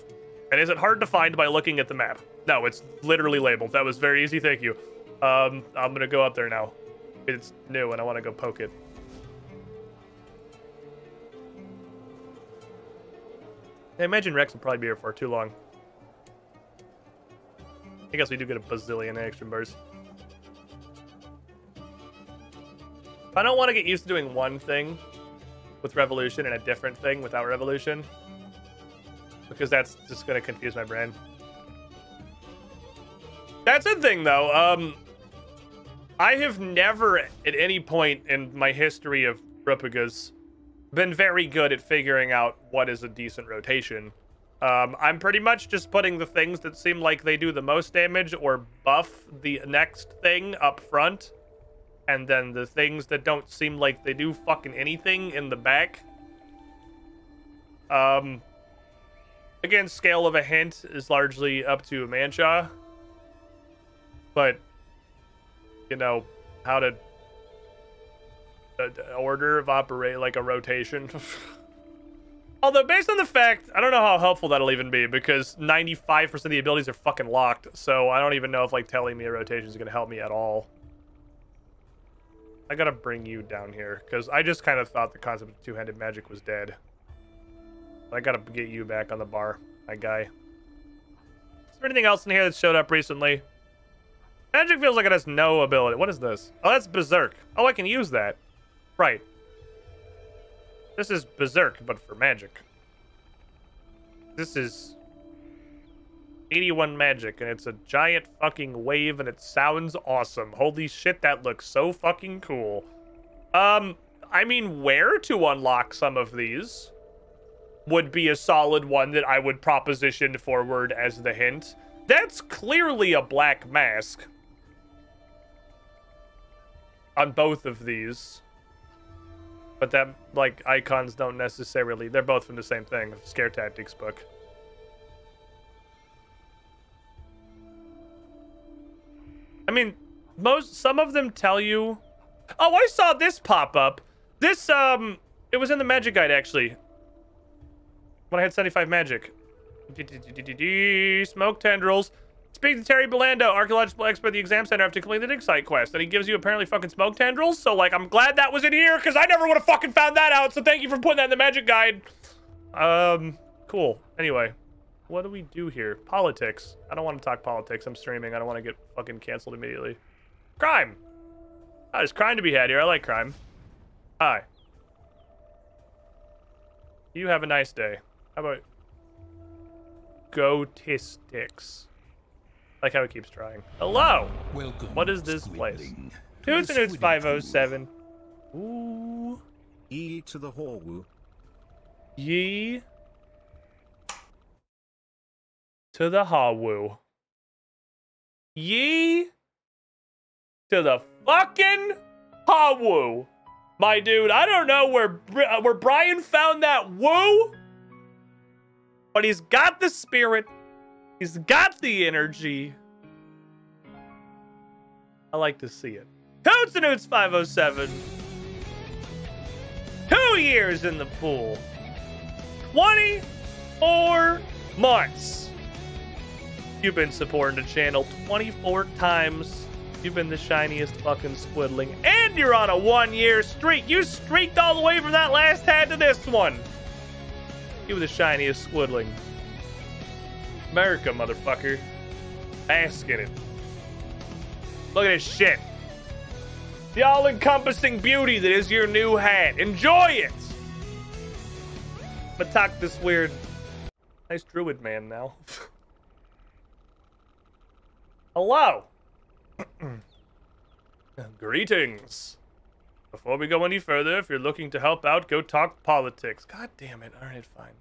And is it hard to find by looking at the map? No, it's literally labeled. That was very easy. Thank you. I'm gonna go up there now. It's new and I want to go poke it. I imagine Rex will probably be here for too long. I guess we do get a bazillion extra bars. I don't want to get used to doing one thing with Revolution and a different thing without Revolution, because that's just going to confuse my brain. That's the thing, though. I have never, at any point in my history of Rupagas, been very good at figuring out what is a decent rotation. I'm pretty much just putting the things that seem like they do the most damage or buff the next thing up front, and then the things that don't seem like they do fucking anything in the back. Again, scale of a hint is largely up to Mancha, but you know how to order of operate like a rotation. Although, based on the fact, I don't know how helpful that'll even be, because 95% of the abilities are fucking locked, so I don't even know if, like, telling me a rotation is going to help me at all. I gotta bring you down here, because I just kind of thought the concept of two-handed magic was dead. I gotta get you back on the bar, my guy. Is there anything else in here that showed up recently? Magic feels like it has no ability. What is this? Oh, that's Berserk. Oh, I can use that. Right. This is Berserk, but for magic. This is 81 magic, and it's a giant fucking wave, and it sounds awesome. Holy shit, that looks so fucking cool. I mean, where to unlock some of these would be a solid one that I would proposition forward as the hint. That's clearly a black mask on both of these. But that, like, icons don't necessarily... They're both from the same thing. Scare Tactics book. I mean, some of them tell you... Oh, I saw this pop up. This, it was in the magic guide, actually. When I had 75 magic. Smoke tendrils. Speak to Terry Belando, archaeological expert at the exam center, after completing the dig site quest. And he gives you apparently fucking smoke tendrils. So, like, I'm glad that was in here, because I never would have fucking found that out. So thank you for putting that in the magic guide. Cool. Anyway, what do we do here? Politics. I don't want to talk politics. I'm streaming. I don't want to get fucking canceled immediately. Crime. Oh, there's crime to be had here. I like crime. Hi. You have a nice day. How about Gotistics? Like how it keeps trying. Hello! Welcome, What is this place? Squidling, to Toots the and Oots Squiding 507. Ooh. E to the Horwoo. Ye. To the Hawoo. Ye. To the fucking Hawoo. My dude, I don't know where Brian found that woo, but he's got the spirit. He's got the energy. I like to see it. Toots and Oots 507. 2 years in the pool. 24 months. You've been supporting the channel 24 times. You've been the shiniest fucking squidling. And you're on a 1-year streak. You streaked all the way from that last hat to this one. You were the shiniest squidling. America, motherfucker. Bask in it. Look at this shit. The all-encompassing beauty that is your new hat. Enjoy it! But talk this weird... Nice druid man now. Hello! Greetings. Before we go any further, if you're looking to help out, go talk politics. God damn it. Alright, fine.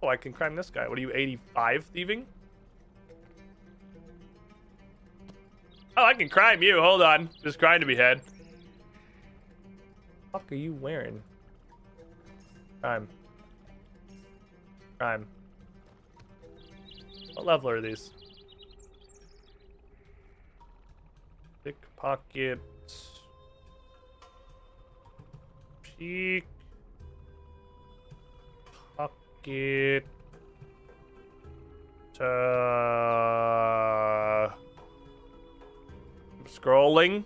Oh, I can crime this guy. What are you, 85 thieving? Oh, I can crime you. Hold on. Just crime to be had. What the fuck are you wearing? Crime. Crime. What level are these? Pickpocket. Peek. Pocket. I'm scrolling.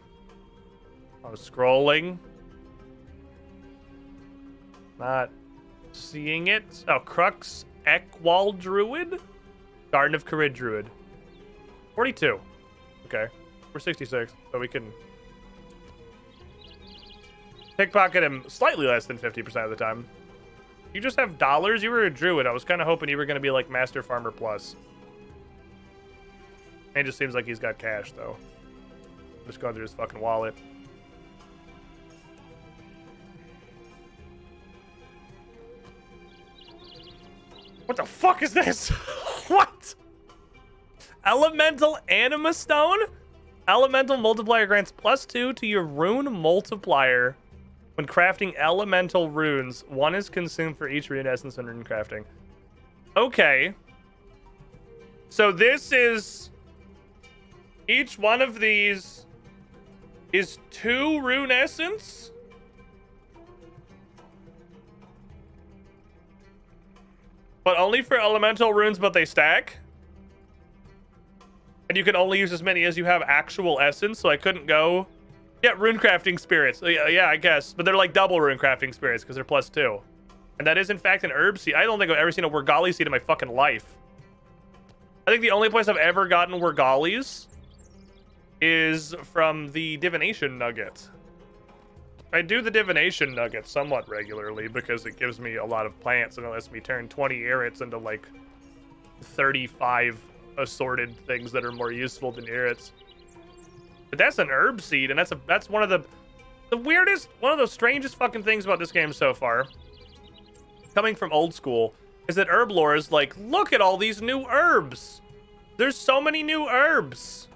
I'm scrolling. Not seeing it. Oh, Crux Ekwall Druid? Garden of Carid Druid. 42. Okay. We're 66, so we can pickpocket him slightly less than 50% of the time. You just have dollars? You were a druid. I was kind of hoping you were going to be like Master Farmer Plus. It just seems like he's got cash, though. Just going through his fucking wallet. What the fuck is this? What? Elemental Anima Stone? Elemental multiplier grants +2 to your rune multiplier when crafting elemental runes. 1 is consumed for each rune essence when rune crafting. Okay. So this is... Each one of these is 2 rune essence? But only for elemental runes, but they stack? And you can only use as many as you have actual essence, so I couldn't go... Yeah, rune crafting spirits. Yeah, I guess. But they're like double rune crafting spirits because they're +2. And that is, in fact, an herb seed. I don't think I've ever seen a Wurgali seed in my fucking life. I think the only place I've ever gotten Wurgalis is from the divination nugget. I do the divination nugget somewhat regularly because it gives me a lot of plants and it lets me turn 20 irits into like 35 assorted things that are more useful than irits. But that's an herb seed, and that's one of the weirdest, one of the strangest fucking things about this game so far, coming from old school, is that herb lore is like, look at all these new herbs. There's so many new herbs.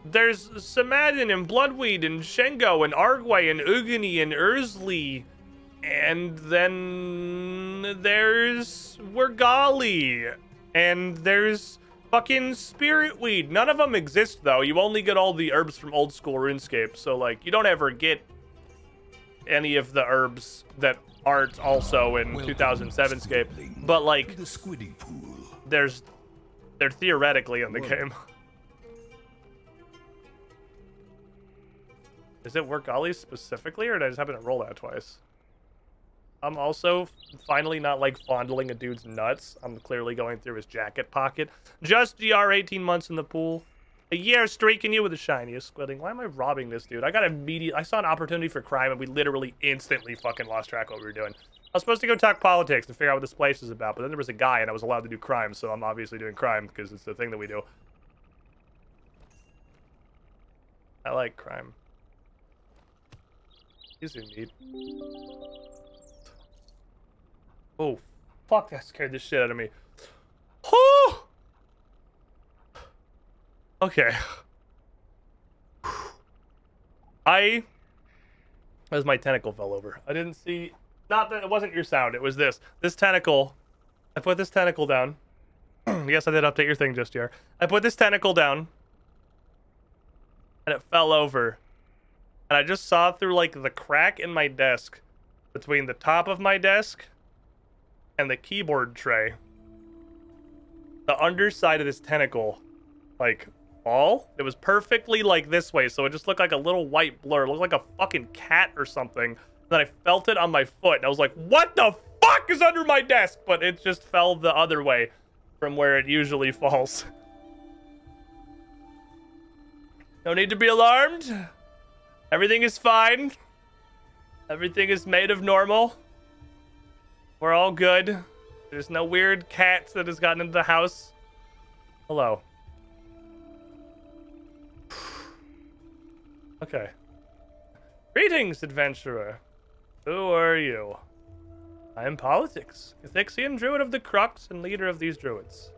There's Samadin and Bloodweed and Shengo and Arguay and Ugani and Ursli. And then there's Wurgali. And there's fucking Spiritweed. None of them exist, though. You only get all the herbs from old school RuneScape. So, like, you don't ever get any of the herbs that aren't also in 2007scape. But, like, they're theoretically in the game. Is it Wurgali specifically, or did I just happen to roll that twice? I'm also finally not, like, fondling a dude's nuts. I'm clearly going through his jacket pocket. Just GR 18 months in the pool. A year streaking you with the shiniest squilling. Why am I robbing this dude? I saw an opportunity for crime, and we literally instantly fucking lost track of what we were doing. I was supposed to go talk politics and figure out what this place is about, but then there was a guy, and I was allowed to do crime, so I'm obviously doing crime, because it's the thing that we do. I like crime. These are neat. Oh, fuck, that scared the shit out of me. Oh! Okay. As my tentacle fell over. I didn't see... Not that it wasn't your sound, it was this. This tentacle... I put this tentacle down. Yes, I did update your thing just here. I put this tentacle down. And it fell over. And I just saw through, like, the crack in my desk between the top of my desk and the keyboard tray. The underside of this tentacle, like, fall. It was perfectly, like, this way, so it just looked like a little white blur. It looked like a fucking cat or something. Then I felt it on my foot, and I was like, what the fuck is under my desk? But it just fell the other way from where it usually falls. No need to be alarmed. Everything is fine. Everything is made of normal. We're all good. There's no weird cats that has gotten into the house. Hello. Okay. Greetings, adventurer. Who are you? I am Politics, Ethixian druid of the Crux and leader of these druids.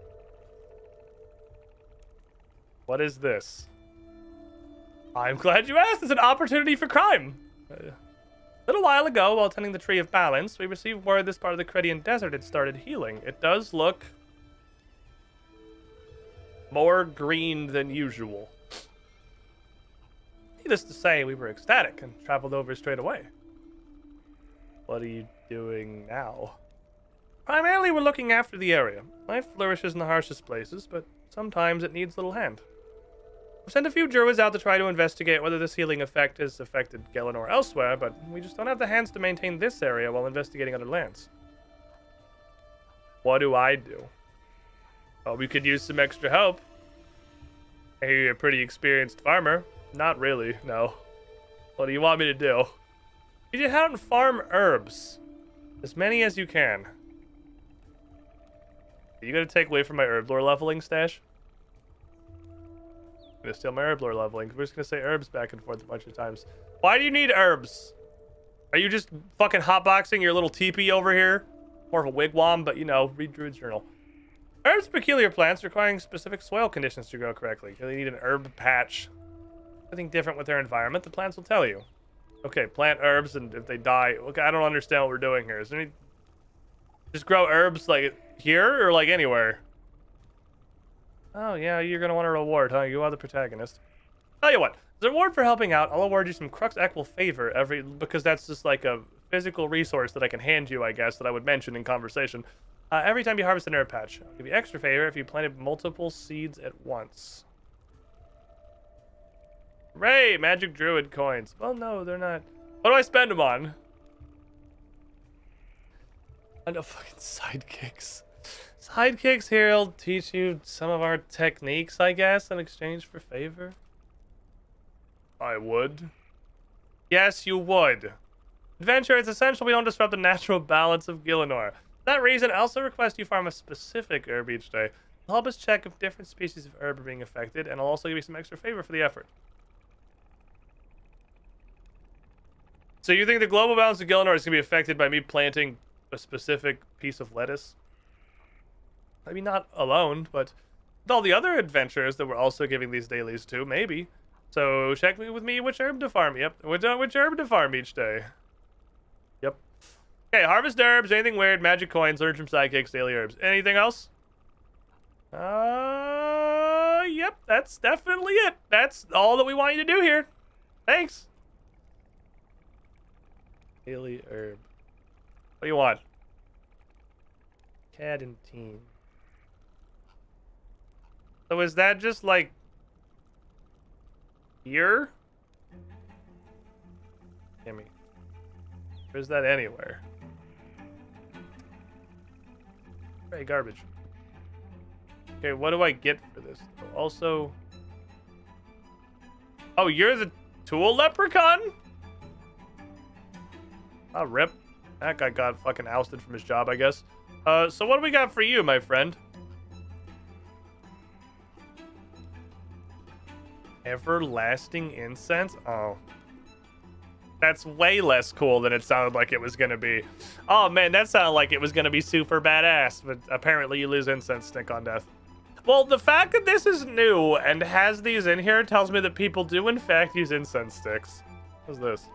What is this? I'm glad you asked. It's an opportunity for crime. A little while ago, while tending the Tree of Balance, we received word this part of the Credian Desert had started healing. It does look More green than usual. Needless to say, we were ecstatic and traveled over straight away. What are you doing now? Primarily, we're looking after the area. Life flourishes in the harshest places, but sometimes it needs a little hand. We've sent a few druids out to try to investigate whether this healing effect has affected Galenor elsewhere, but we just don't have the hands to maintain this area while investigating other lands. What do I do? Oh, we could use some extra help. Hey, you're a pretty experienced farmer. Not really, no. What do you want me to do? You just out and farm herbs. As many as you can. Are you gonna take away from my herb lore leveling stash? I'm gonna steal my herb lore leveling. We're just gonna say herbs back and forth a bunch of times. Why do you need herbs? Are you just fucking hotboxing your little teepee over here? More of a wigwam, but you know, read Druid's Journal. Herbs are peculiar plants requiring specific soil conditions to grow correctly. They need an herb patch. Something different with their environment, the plants will tell you. Okay, plant herbs, and if they die... Okay, I don't understand what we're doing here. Is there any... Just grow herbs, like, here, or, like, anywhere? Oh, yeah, you're gonna want a reward, huh? You are the protagonist. Tell you what, as a reward for helping out, I'll award you some Crux Equal Favor because that's just, like, a physical resource that I can hand you, I guess, that I would mention in conversation. Every time you harvest an herb patch, I'll give you extra favor if you planted multiple seeds at once. Hooray! Magic Druid coins. Well, no, they're not. What do I spend them on? I know, fucking sidekicks. Sidekicks here will teach you some of our techniques, I guess, in exchange for favor. I would. Yes, you would. Adventure, it's essential we don't disrupt the natural balance of Galenor. For that reason, I also request you farm a specific herb each day. It'll help us check if different species of herb are being affected, and I'll also give you some extra favor for the effort. So you think the global balance of Galenor is going to be affected by me planting a specific piece of lettuce? Maybe not alone, but with all the other adventurers that we're also giving these dailies to, maybe. So check with me which herb to farm. Yep, which herb to farm each day. Yep. Okay, harvest herbs, anything weird, magic coins, learn from sidekicks, daily herbs. Anything else? Yep, that's definitely it. That's all that we want you to do here. Thanks. Daily herb. What do you want? Cadentine. So is that just like here? Gimme. Or is that anywhere? Hey, garbage. Okay, what do I get for this? Also... Oh, you're the tool leprechaun? Oh, rip. That guy got fucking ousted from his job, I guess. So what do we got for you, my friend? Everlasting incense? Oh. That's way less cool than it sounded like it was gonna be. Oh man, that sounded like it was gonna be super badass, but apparently you lose incense stick on death. Well, the fact that this is new and has these in here tells me that people do in fact use incense sticks. What's this?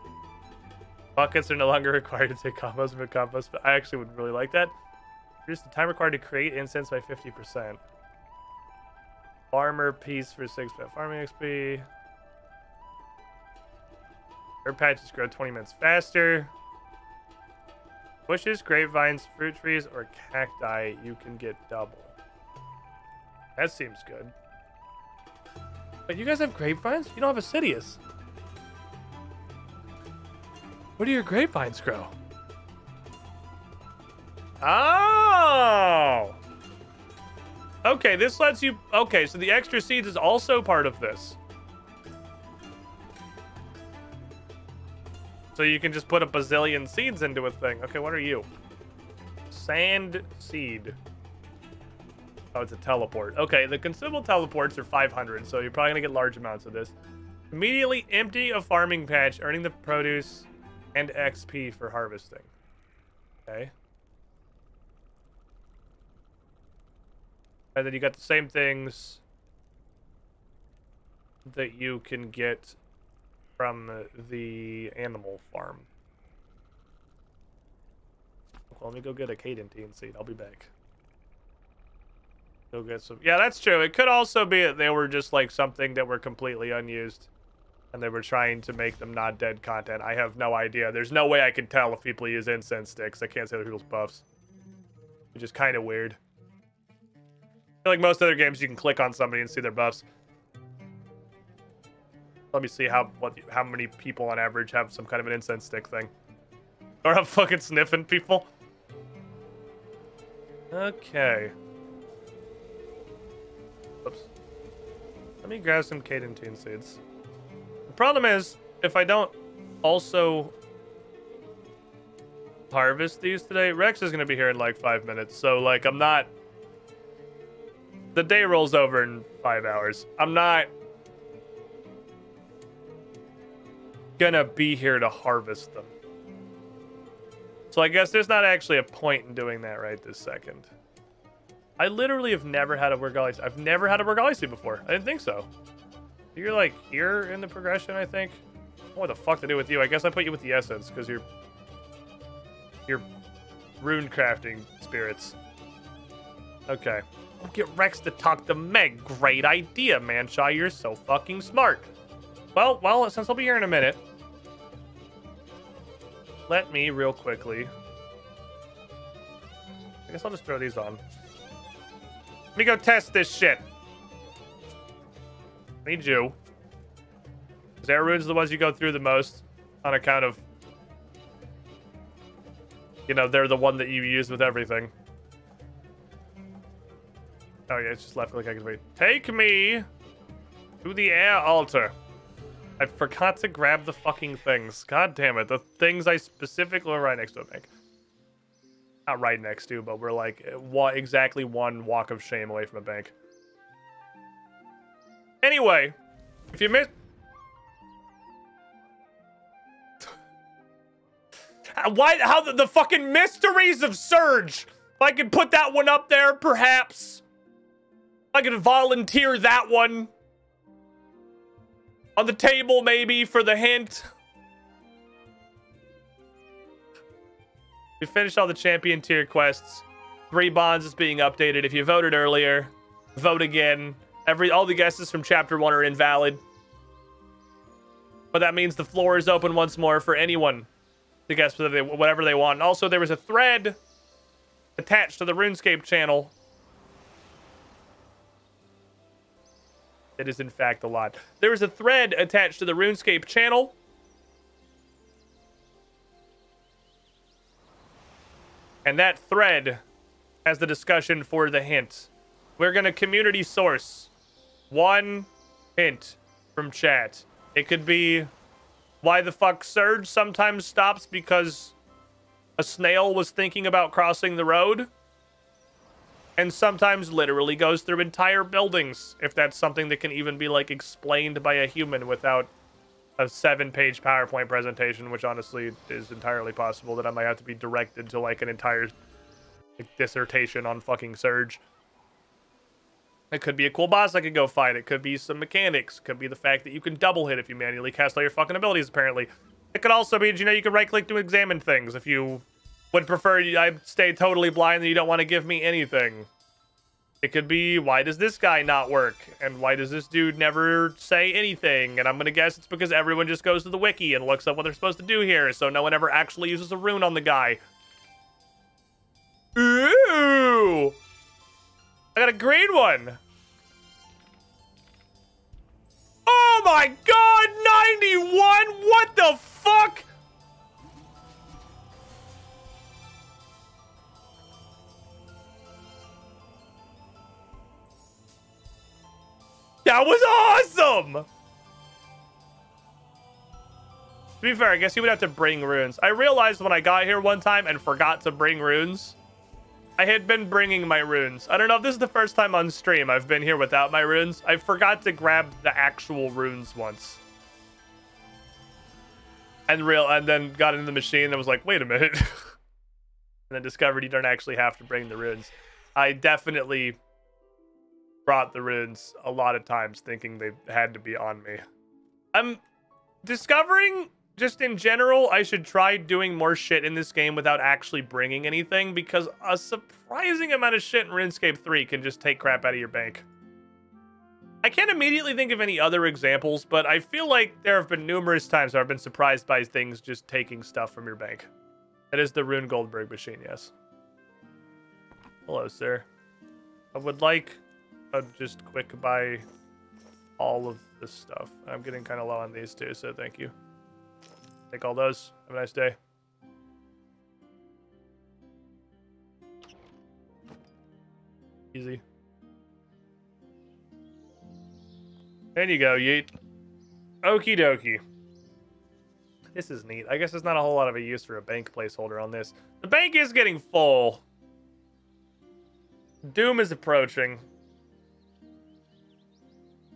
Buckets are no longer required to take combos with compost, but I actually would really like that. Reduce the time required to create incense by 50%. Farmer piece for 6 farming XP. Herb patches grow 20 minutes faster. Bushes, grapevines, fruit trees, or cacti, you can get double. That seems good. But you guys have grapevines? You don't have Assidius. Where do your grapevines grow? Oh! Okay, this lets you... Okay, so the extra seeds is also part of this. So you can just put a bazillion seeds into a thing. Okay, what are you? Sand seed. Oh, it's a teleport. Okay, the consumable teleports are 500, so you're probably going to get large amounts of this. Immediately empty a farming patch, earning the produce and XP for harvesting. Okay. And then you got the same things that you can get from the animal farm. Well, let me go get a cadentine seed. I'll be back. You'll get some. Yeah, that's true. It could also be that they were just like something that were completely unused, and they were trying to make them not dead content. I have no idea. There's no way I can tell if people use incense sticks. I can't say other people's buffs, which is kind of weird. I feel like most other games you can click on somebody and see their buffs. Let me see how many people on average have some kind of an incense stick thing. Or I'm fucking sniffing people. Okay. Oops. Let me grab some Cadentine seeds. The problem is, if I don't also harvest these today, Rex is going to be here in like 5 minutes. So, like, I'm not... The day rolls over in 5 hours. I'm not gonna be here to harvest them. So I guess there's not actually a point in doing that right this second. I literally have never had a Burgalisi. I've never had a Burgalisi before. I didn't think so. You're like here in the progression, I think. What the fuck to do with you? I guess I put you with the essence because you're rune crafting spirits. Okay. I'll get Rex to talk to Meg. Great idea, Manshaw. You're so fucking smart. Well, since I'll be here in a minute, let me real quickly. I guess I'll just throw these on. Let me go test this shit. Need you. Because air runes are the ones you go through the most on account of, you know, they're the one that you use with everything. Oh yeah, it's just left click. I can wait. Take me to the air altar. I forgot to grab the fucking things. God damn it. The things I specifically were right next to a bank. Not right next to, but we're like exactly one walk of shame away from a bank. Anyway, if you missed... How the fucking mysteries of Surge. If I could put that one up there, perhaps. If I could volunteer that one. On the table, maybe, for the hint. We finished all the champion tier quests. 3 bonds is being updated. If you voted earlier, vote again. All the guesses from chapter 1 are invalid. But that means the floor is open once more for anyone to guess whatever they want. And also, there was a thread attached to the Runescape channel. It is, in fact, a lot. There is a thread attached to the Runescape channel. And that thread has the discussion for the hint. We're going to community source 1 hint from chat. It could be why the fuck Surge sometimes stops because a snail was thinking about crossing the road. And sometimes literally goes through entire buildings, if that's something that can even be, like, explained by a human without a 7-page PowerPoint presentation, which honestly is entirely possible that I might have to be directed to, like, an entire dissertation on fucking Surge. It could be a cool boss I could go fight. It could be some mechanics. It could be the fact that you can double hit if you manually cast all your fucking abilities, apparently. It could also be, you know, you can right-click to examine things if you... would prefer I stay totally blind and you don't want to give me anything. It could be, why does this guy not work? And why does this dude never say anything? And I'm going to guess it's because everyone just goes to the wiki and looks up what they're supposed to do here, so no one ever actually uses a rune on the guy. Ooh! I got a green one! Oh my god, 91? What the fuck? That was awesome! To be fair, I guess you would have to bring runes. I realized when I got here one time and forgot to bring runes. I had been bringing my runes. I don't know if this is the first time on stream I've been here without my runes. I forgot to grab the actual runes once. And then got into the machine and was like, wait a minute. And then discovered you don't actually have to bring the runes. I definitely brought the runes a lot of times thinking they had to be on me. I'm discovering just in general, I should try doing more shit in this game without actually bringing anything, because a surprising amount of shit in RuneScape 3 can just take crap out of your bank. I can't immediately think of any other examples, but I feel like there have been numerous times where I've been surprised by things just taking stuff from your bank. That is the Rune Goldberg machine, yes. Hello, sir. I would like a just quick buy all of this stuff. I'm getting kind of low on these too, so thank you. Take all those. Have a nice day. Easy. There you go, yeet. Okie dokie. This is neat. I guess there's not a whole lot of a use for a bank placeholder on this. The bank is getting full. Doom is approaching.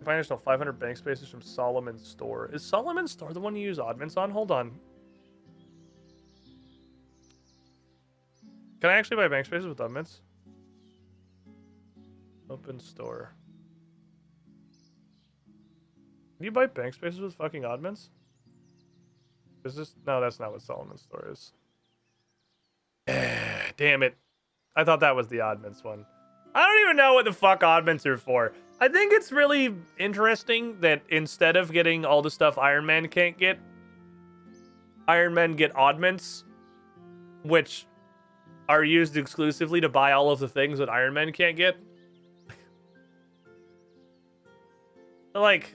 Find additional 500 bank spaces from Solomon's store. Is Solomon's store the one you use oddments on? Hold on. Can I actually buy bank spaces with oddments? Open store. Can you buy bank spaces with fucking oddments? Is this... No, that's not what Solomon's store is. Damn it. I thought that was the oddments one. I don't even know what the fuck oddments are for. I think it's really interesting that instead of getting all the stuff Iron Man can't get, Iron Men get oddments, which are used exclusively to buy all of the things that Iron Man can't get. Like,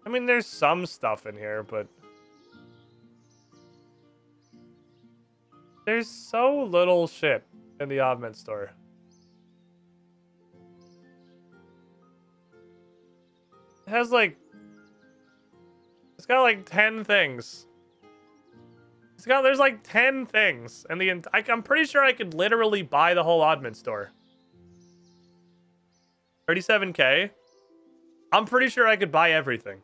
I mean, there's some stuff in here, but there's so little shit in the oddment store. It has like, it's got like 10 things. There's like 10 things, and I'm pretty sure I could literally buy the whole oddment store. 37K. I'm pretty sure I could buy everything.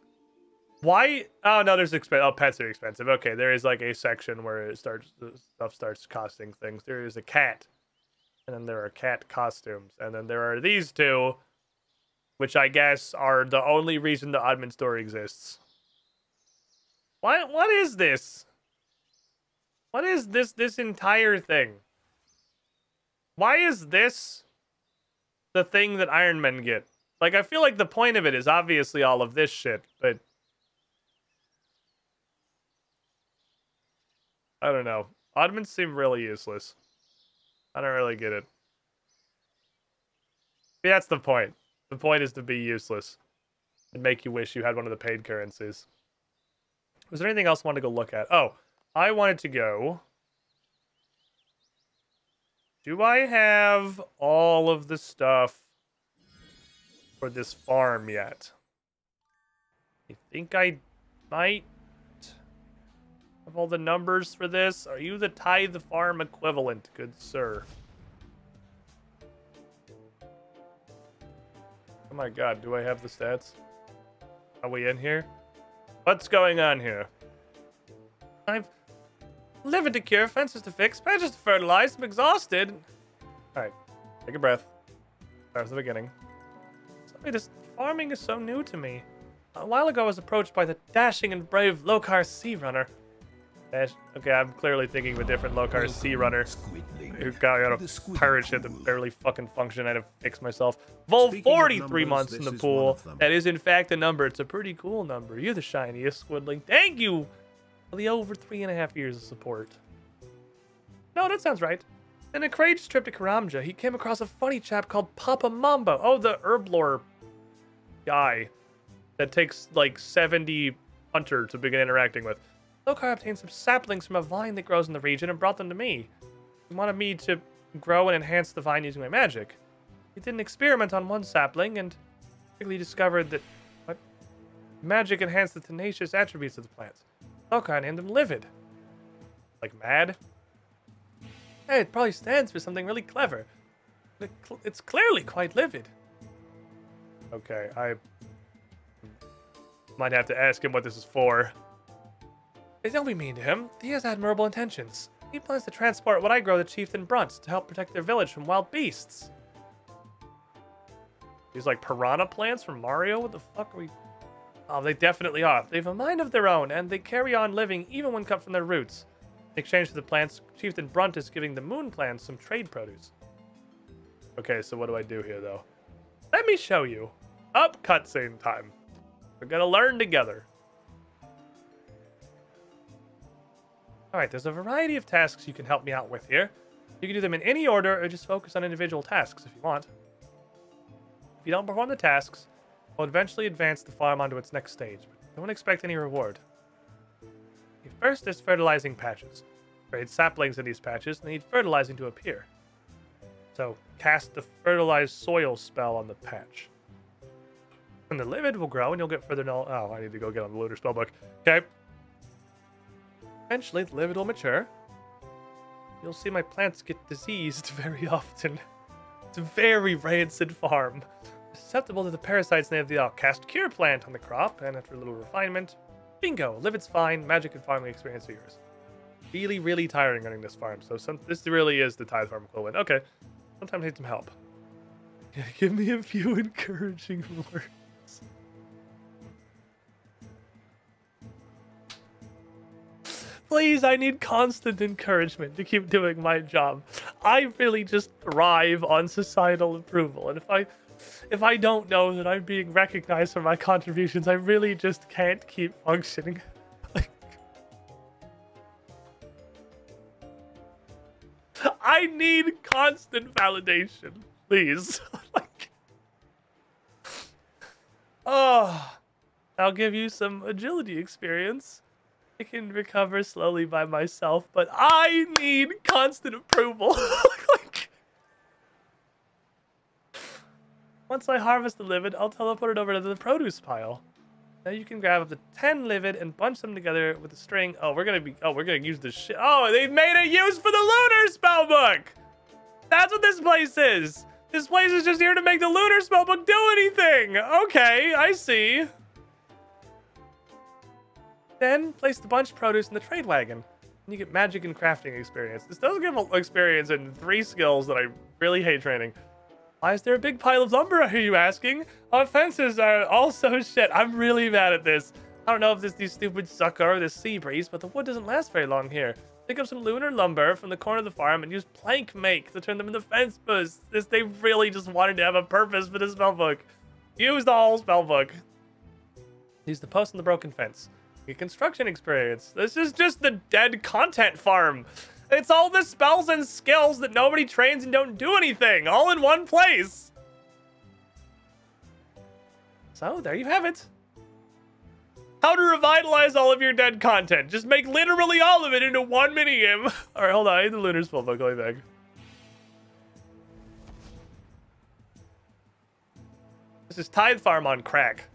Why? Oh no, there's oh, pets are expensive. Okay, there is like a section where stuff starts costing things. There is a cat, and then there are cat costumes, and then there are these two, which I guess are the only reason the oddment store exists. What is this? What is this entire thing? Why is this the thing that Iron Men get? Like, I feel like the point of it is obviously all of this shit, but I don't know. Oddments seem really useless. I don't really get it. Yeah, that's the point. The point is to be useless and make you wish you had one of the paid currencies. Was there anything else I wanted to go look at? Oh, I wanted to go... Do I have all of the stuff for this farm yet? I think I might have all the numbers for this. Are you the tithe farm equivalent, good sir? Oh my god, do I have the stats? Are we in here? What's going on here? I've liver to cure, fences to fix, patches to fertilize. I'm exhausted. Alright, take a breath. Start from the beginning. Sorry, this farming is so new to me. A while ago I was approached by the dashing and brave Lokar Sea Runner. Okay, I'm clearly thinking of a different Lokar Sea Runner who got out of pirate ship that barely fucking functioned. I had to fix myself. Vol 43 months in the pool. That is in fact a number. It's a pretty cool number. You're the shiniest, Squidling. Thank you for the over 3.5 years of support. No, that sounds right. In a courageous trip to Karamja, he came across a funny chap called Papa Mambo. Oh, the herblore guy that takes like 70 hunter to begin interacting with. Lokar obtained some saplings from a vine that grows in the region and brought them to me. He wanted me to grow and enhance the vine using my magic. He did an experiment on one sapling and quickly discovered that magic enhanced the tenacious attributes of the plant. Lokar named him Livid. Like mad? Hey, it probably stands for something really clever. It's clearly quite livid. Okay, I might have to ask him what this is for. Hey, don't be mean to him. He has admirable intentions. He plans to transport what I grow to Chieftain Brunt to help protect their village from wild beasts. These like piranha plants from Mario? What the fuck are we... Oh, they definitely are. They have a mind of their own, and they carry on living even when cut from their roots. In exchange for the plants, Chieftain Brunt is giving the Moon Clan some trade produce. Okay, so what do I do here, though? Let me show you. Up cutscene time. We're gonna learn together. Alright, there's a variety of tasks you can help me out with here. You can do them in any order, or just focus on individual tasks if you want. If you don't perform the tasks, we'll eventually advance the farm onto its next stage, but don't expect any reward. First, there's fertilizing patches. Trade saplings in these patches and need fertilizing to appear. So, cast the fertilized soil spell on the patch. And the livid will grow and you'll get further knowledge. Oh, I need to go get on the Lunar Spellbook. Okay. Eventually, the livid will mature. You'll see my plants get diseased very often. It's a very rancid farm. Susceptible to the parasites native the cast cure plant on the crop, and after a little refinement, bingo, livid's fine, magic and farming experience are yours. Really, really tiring running this farm, so this really is the Tithe Farm equivalent. Okay, sometimes I need some help. Yeah, give me a few encouraging words. Please, I need constant encouragement to keep doing my job. I really just thrive on societal approval, and if I don't know that I'm being recognized for my contributions, I really just can't keep functioning. I need constant validation, please. Oh, I'll give you some agility experience. I can recover slowly by myself, but I need constant approval. Once I harvest the livid, I'll teleport it over to the produce pile. Now you can grab up to 10 livid and bunch them together with a string. Oh, we're gonna use this shit. Oh, they made a use for the Lunar Spellbook! That's what this place is! This place is just here to make the Lunar Spellbook do anything! Okay, I see. Then, place the bunch produce in the trade wagon. And you get magic and crafting experience. This does give experience in 3 skills that I really hate training. Why is there a big pile of lumber, are you asking? Our fences are also shit. I'm really mad at this. I don't know if these stupid sucker or this sea breeze, but the wood doesn't last very long here. Pick up some lunar lumber from the corner of the farm and use plank make to turn them into fence posts. They really just wanted to have a purpose for the spellbook. Use the whole spellbook. Use the post on the broken fence. Get construction experience. This is just the dead content farm. It's all the spells and skills that nobody trains and don't do anything, all in one place. So, there you have it. How to revitalize all of your dead content. Just make literally all of it into one minigame. Alright, hold on. I need the Lunar Spellbook. Going back. This is Tithe Farm on crack.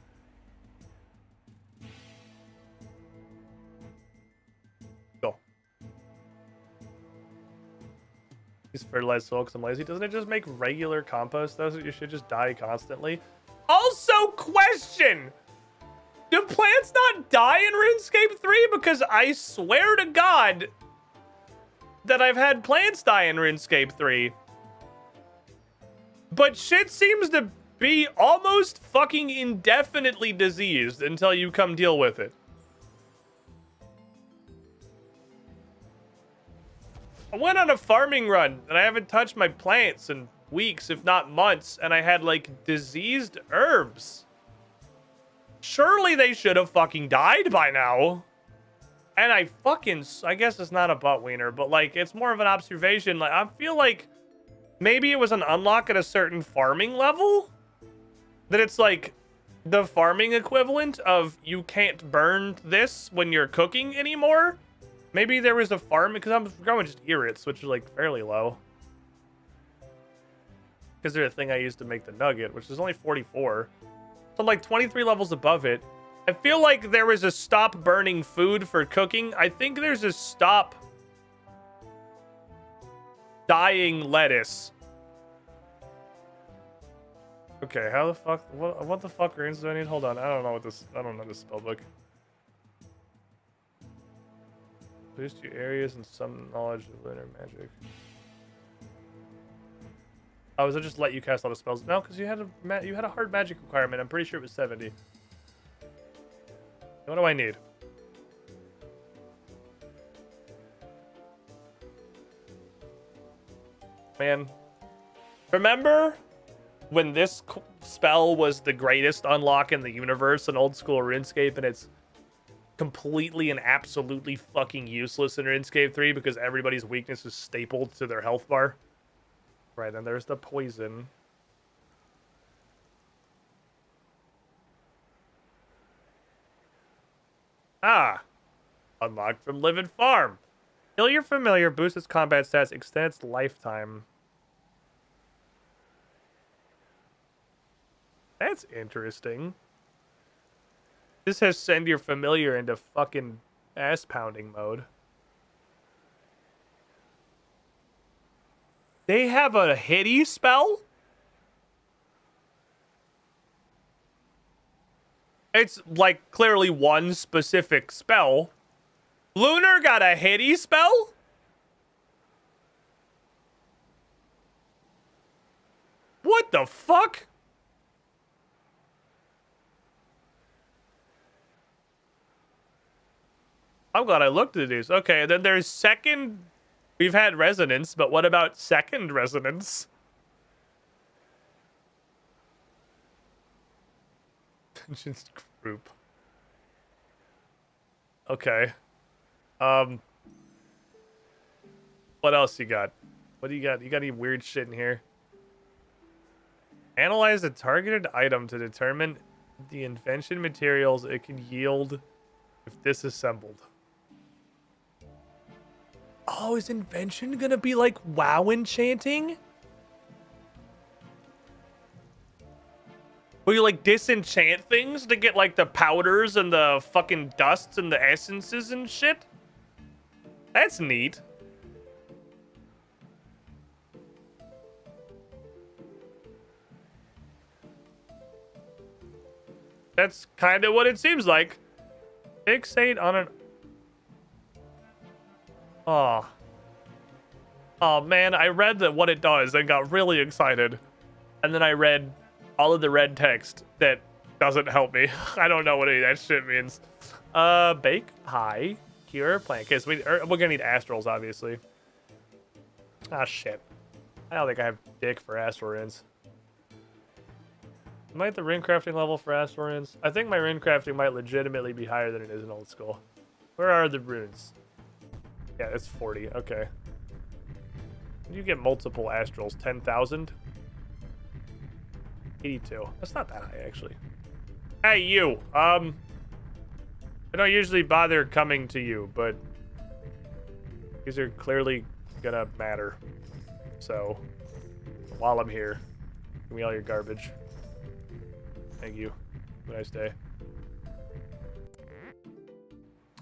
Go. Use fertilized soil because I'm lazy. Doesn't it just make regular compost though? So you should just die constantly. Also, question! Do plants not die in RuneScape 3? Because I swear to God that I've had plants die in RuneScape 3. But shit seems to be almost fucking indefinitely diseased until you come deal with it. I went on a farming run and I haven't touched my plants in weeks, if not months, and I had like diseased herbs. Surely they should have fucking died by now. And I guess it's not a butt wiener, but like it's more of an observation. Like I feel like maybe it was an unlock at a certain farming level. That it's like the farming equivalent of you can't burn this when you're cooking anymore. Maybe there was a farm, because I'm growing just irrits, which is like fairly low. Because they're the thing I used to make the nugget, which is only 44. So I'm like 23 levels above it. I feel like there was a stop burning food for cooking. I think there's a stop dying lettuce. Okay, how the fuck, what the fuck runes do I need? Hold on, I don't know this spellbook. Boost your areas and some knowledge of lunar magic. Oh, does it just let you cast all the spells? No, because you had a hard magic requirement. I'm pretty sure it was 70. What do I need? Man. Remember when this spell was the greatest unlock in the universe in old school RuneScape, and it's completely and absolutely fucking useless in RuneScape 3 because everybody's weakness is stapled to their health bar? Right, and there's the poison. Ah! Unlocked from Live and Farm. Kill your familiar, boost its combat stats, extend its lifetime. That's interesting. This has send your familiar into fucking ass pounding mode. They have a hitty spell? It's like clearly one specific spell. Lunar got a hitty spell? What the fuck? I'm glad I looked at these. Okay, and then there's second. We've had resonance, but what about second resonance? Dungeons group. Okay. What else you got? What do you got? You got any weird shit in here? Analyze a targeted item to determine the invention materials it can yield if disassembled. Oh, is invention gonna be like WoW enchanting? Will you like disenchant things to get like the powders and the fucking dusts and the essences and shit? That's neat. That's kind of what it seems like. Fixate on an... Oh. Oh, man, I read that what it does and got really excited. And then I read all of the red text that doesn't help me. I don't know what any of that shit means. Bake, high, cure, plant. Okay, so we're gonna need astrals, obviously. Ah, shit. I don't think I have dick for astral runes. Am I at the rune crafting level for astral runes? I think my rune crafting might legitimately be higher than it is in old school. Where are the runes? Yeah, it's 40. Okay. You get multiple astrals. 10,000? 82. That's not that high, actually. Hey, you. I don't usually bother coming to you, but these are clearly gonna matter. So, while I'm here, give me all your garbage. Thank you. Have a nice day.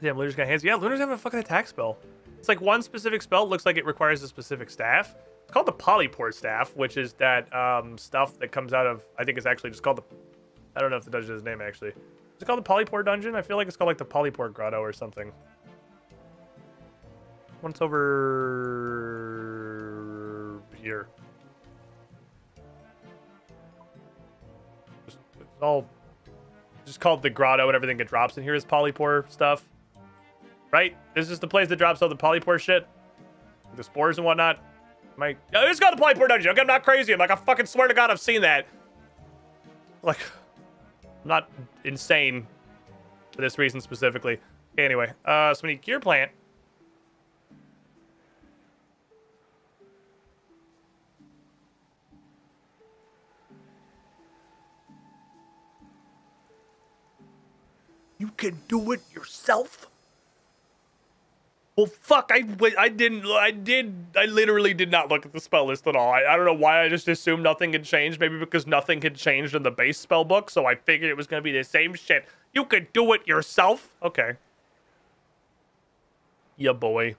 Damn, Lunar's got hands. Yeah, Lunar's have a fucking attack spell. It's like one specific spell. Looks like it requires a specific staff. It's called the Polypore Staff, which is that stuff that comes out of... I think it's actually just called the... I don't know if the dungeon is name, actually. Is it called the Polypore Dungeon? I feel like it's called like the Polypore Grotto or something. Once over... here. It's all... just called the Grotto, and everything that drops in here is Polypore stuff. Right? This is the place that drops all the Polypore shit. The spores and whatnot. It's called the Polypore Dungeon. Okay, I'm not crazy. I'm like, I fucking swear to God I've seen that. Like, I'm not insane for this reason specifically. Okay, anyway, so we need Cure Plant. You can do it yourself? Well, fuck, I literally did not look at the spell list at all. I don't know why I just assumed nothing had changed. Maybe because nothing had changed in the base spell book, so I figured it was going to be the same shit. You could do it yourself? Okay. Yeah, boy.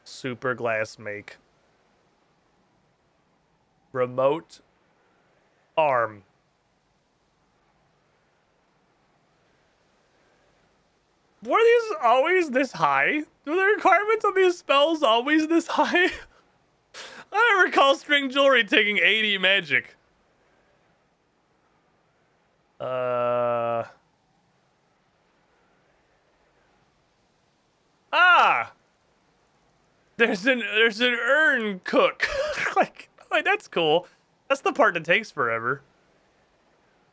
Super glass make. Remote arm. Were these always this high? Do the requirements on these spells always this high? I don't recall string jewelry taking 80 magic. There's an urn cook. like that's cool. That's the part that takes forever.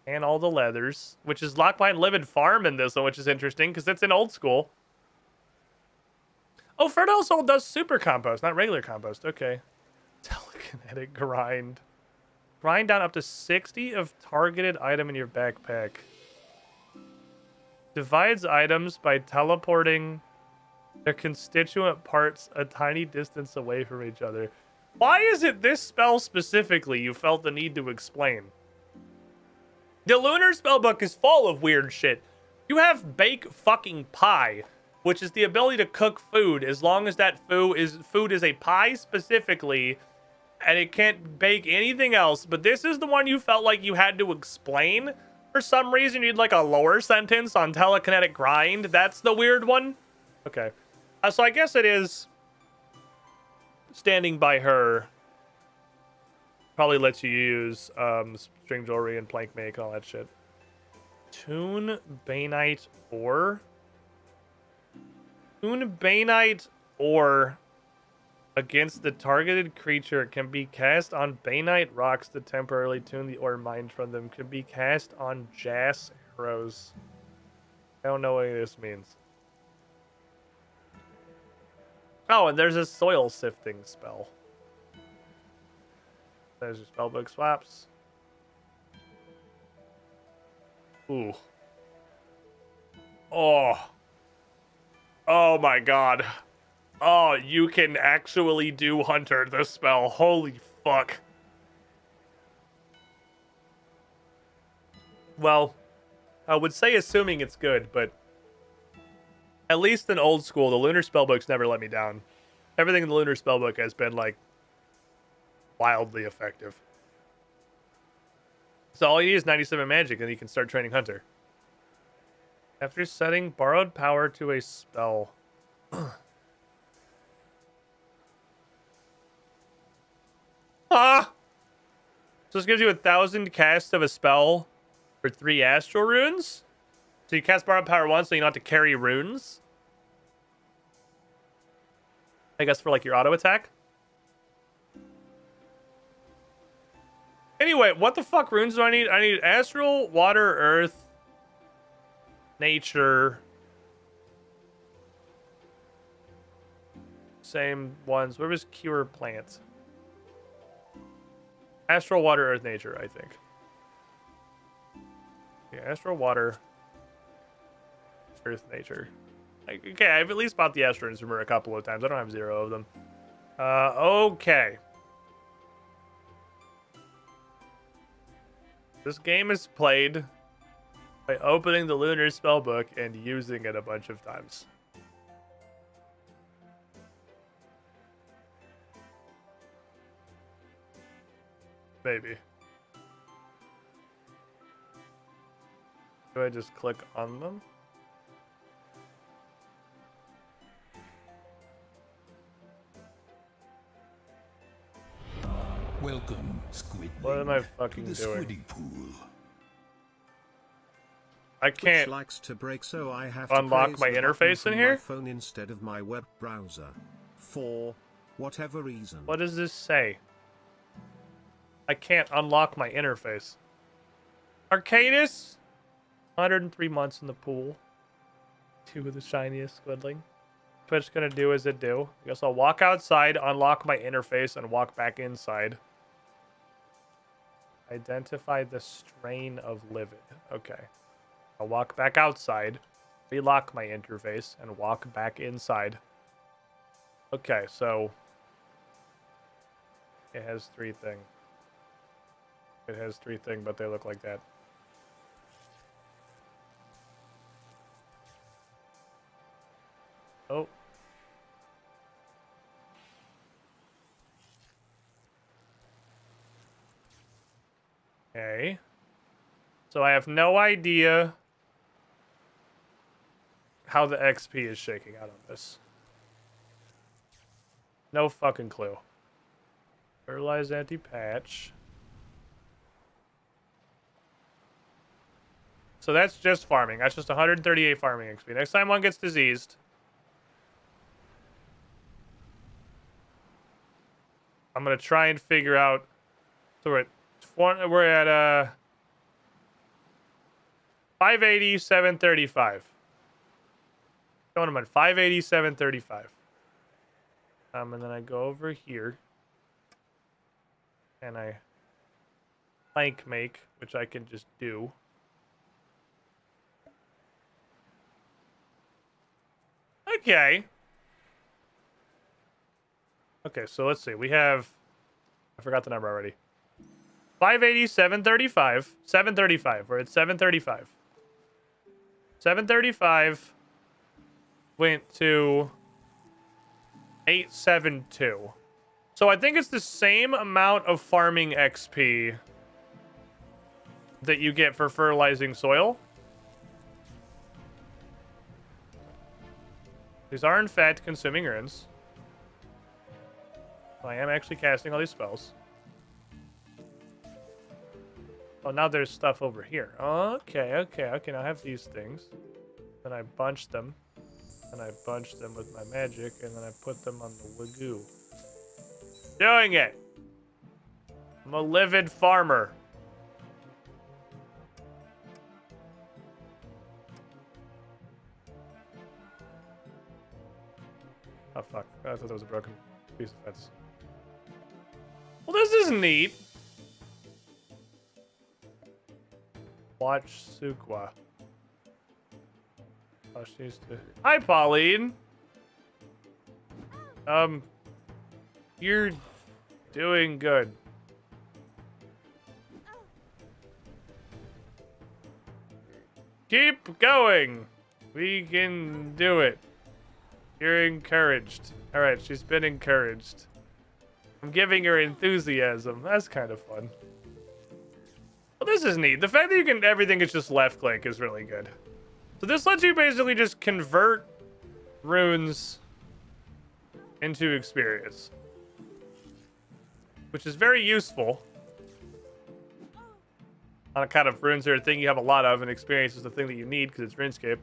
And all the leathers, which is locked behind live and farm in this one, which is interesting because it's in old school. Oh, fertile soil does super compost, not regular compost. Okay. Telekinetic grind. Grind down up to 60 of targeted item in your backpack. Divides items by teleporting their constituent parts a tiny distance away from each other. Why is it this spell specifically you felt the need to explain? The Lunar Spellbook is full of weird shit. You have Bake Fucking Pie, which is the ability to cook food as long as that food is a pie specifically, and it can't bake anything else. But this is the one you felt like you had to explain. For some reason, you'd like a lower sentence on telekinetic grind. That's the weird one. Okay. So I guess it is standing by her. Probably lets you use string jewelry and plank make and all that shit. Tune Bainite ore. Tune Bainite ore against the targeted creature can be cast on Bainite rocks to temporarily tune the ore mined from them. Can be cast on Jas arrows. I don't know what any of this means. Oh, and there's a soil sifting spell. There's your spellbook swaps. Ooh. Oh. Oh my god. Oh, you can actually do Hunter the spell. Holy fuck. Well, I would say assuming it's good, but at least in old school, the Lunar Spellbooks never let me down. Everything in the Lunar Spellbook has been, like, wildly effective. So all you need is 97 magic, and you can start training Hunter. After setting borrowed power to a spell. Ah! So this gives you 1,000 casts of a spell for 3 astral runes. So you cast borrowed power once, so you don't have to carry runes. I guess for like your auto attack. Anyway, what the fuck runes do I need? I need astral, water, earth, nature. Same ones. Where was cure plant? Astral, water, earth, nature, I think. Yeah, astral, water, earth, nature. Okay, I've at least bought the astral instrument a couple of times. I don't have 0 of them. Okay. This game is played by opening the Lunar Spellbook and using it a bunch of times. Maybe. Do I just click on them? Welcome, Squid. What am I fucking the doing? Squiddy pool. I can't likes to break, so I have unlock to my praise the interface button in from here? my phone instead of my web browser. For whatever reason. What does this say? I can't unlock my interface. Arcadis? 103 months in the pool. 2 of the shiniest squidling. What's gonna do as it do. I guess I'll walk outside, unlock my interface, and walk back inside. Identify the strain of livid. Okay. I'll walk back outside, relock my interface, and walk back inside. Okay, so it has 3 things. It has 3 things, but they look like that. Oh. Okay. So I have no idea how the XP is shaking out on this. No fucking clue. Fertilize anti-patch. So that's just farming. That's just 138 farming XP. Next time one gets diseased, I'm gonna try and figure out. So we're at 580, 735. Going them at 580, 735. And then I go over here and I blank make, which I can just do. Okay. Okay, so let's see. We have, I forgot the number already. 580, 735. 735. We're at 735. 735 went to 872. So I think it's the same amount of farming XP that you get for fertilizing soil. These are in fact consuming runes. I am actually casting all these spells. Oh, now there's stuff over here. Okay. Now I have these things. Then I bunch them. And I bunch them with my magic. And then I put them on the wagyu. Doing it! I'm a livid farmer. Oh, fuck. I thought that was a broken piece of fence. Well, this is neat. Watch Sukwa. Oh, she needs to... Hi, Pauline! You're doing good. Keep going! We can do it. You're encouraged. Alright, she's been encouraged. I'm giving her enthusiasm. That's kind of fun. Well, this is neat. The fact that you can everything is just left click is really good. So this lets you basically just convert runes into experience, which is very useful on account of runes are a thing you have a lot of, and experience is the thing that you need because it's RuneScape.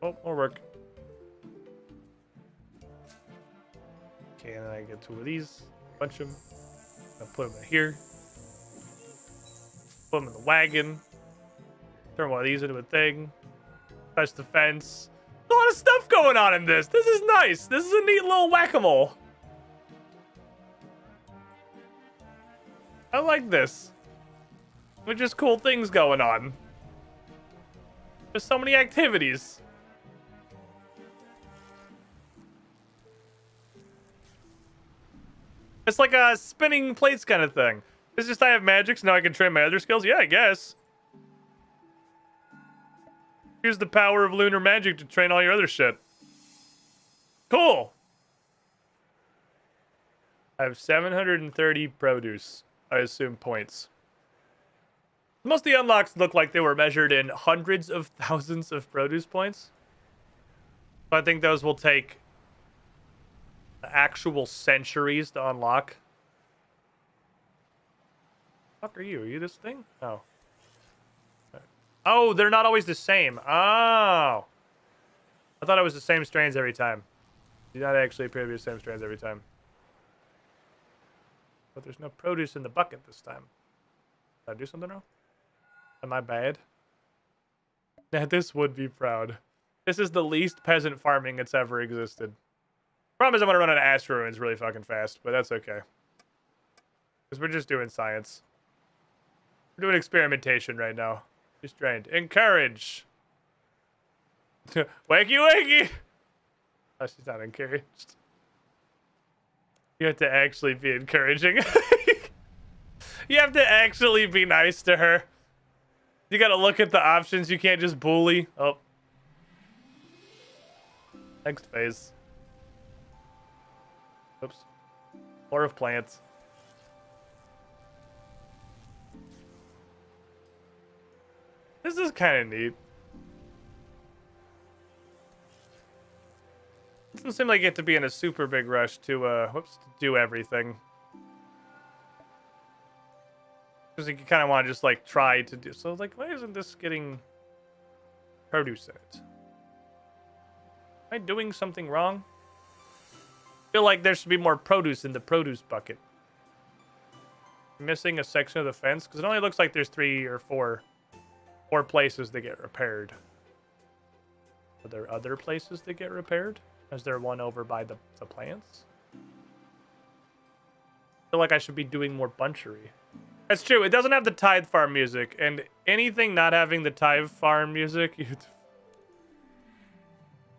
Oh, more work. Okay, and then I get two of these, bunch them, I'll put them in here, put them in the wagon, turn one of these into a thing, touch the fence. A lot of stuff going on in this. This is nice. This is a neat little whack-a-mole. I like this. With just cool things going on. There's so many activities. It's like a spinning plates kind of thing. It's just I have magic, so now I can train my other skills? Yeah, I guess. Use the power of lunar magic to train all your other shit. Cool. I have 730 produce. I assume points. Most of the unlocks look like they were measured in hundreds of thousands of produce points. But I think those will take actual centuries to unlock. Fuck are you? Are you this thing? Oh. Oh, they're not always the same. Oh. I thought it was the same strains every time. Do not actually appear to be the same strains every time. But there's no produce in the bucket this time. Did I do something wrong? Am I bad? Nah, this would be proud. This is the least peasant farming that's ever existed. Problem is I'm gonna run out of ash ruins really fucking fast, but that's okay. Because we're just doing science. We're doing experimentation right now. Just trying to encourage. Wakey wakey! Oh, she's not encouraged. You have to actually be encouraging. You have to actually be nice to her. You gotta look at the options. You can't just bully. Oh. Next phase. Oops. More of plants. This is kind of neat. It doesn't seem like you have to be in a super big rush to, to do everything. Because you kind of want to just, like, try to do... So, like, why isn't this getting produce in it? Am I doing something wrong? feel like there should be more produce in the produce bucket. Missing a section of the fence because it only looks like there's 3 or 4 places that get repaired. Are there other places that get repaired? Is there one over by the plants? I feel like I should be doing more bunchery. That's true. It doesn't have the tithe farm music, and anything not having the tithe farm music,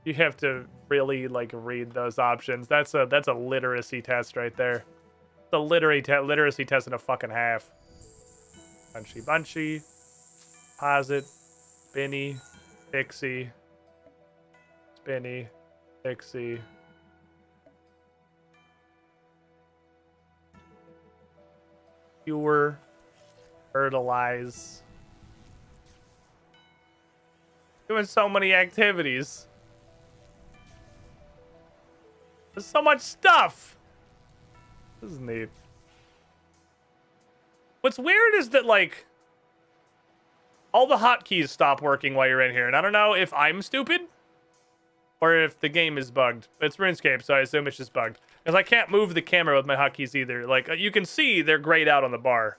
you have to really like read those options. That's a literacy test right there. It's a literacy test and a fucking half. Bunchy, posit, spinny, pixie, spinny, pixie. Cure, fertilize. Doing so many activities. There's so much stuff. This is neat. What's weird is that, like, all the hotkeys stop working while you're in here. And I don't know if I'm stupid or if the game is bugged. It's RuneScape, so I assume it's just bugged. Because I can't move the camera with my hotkeys either. Like, you can see they're grayed out on the bar.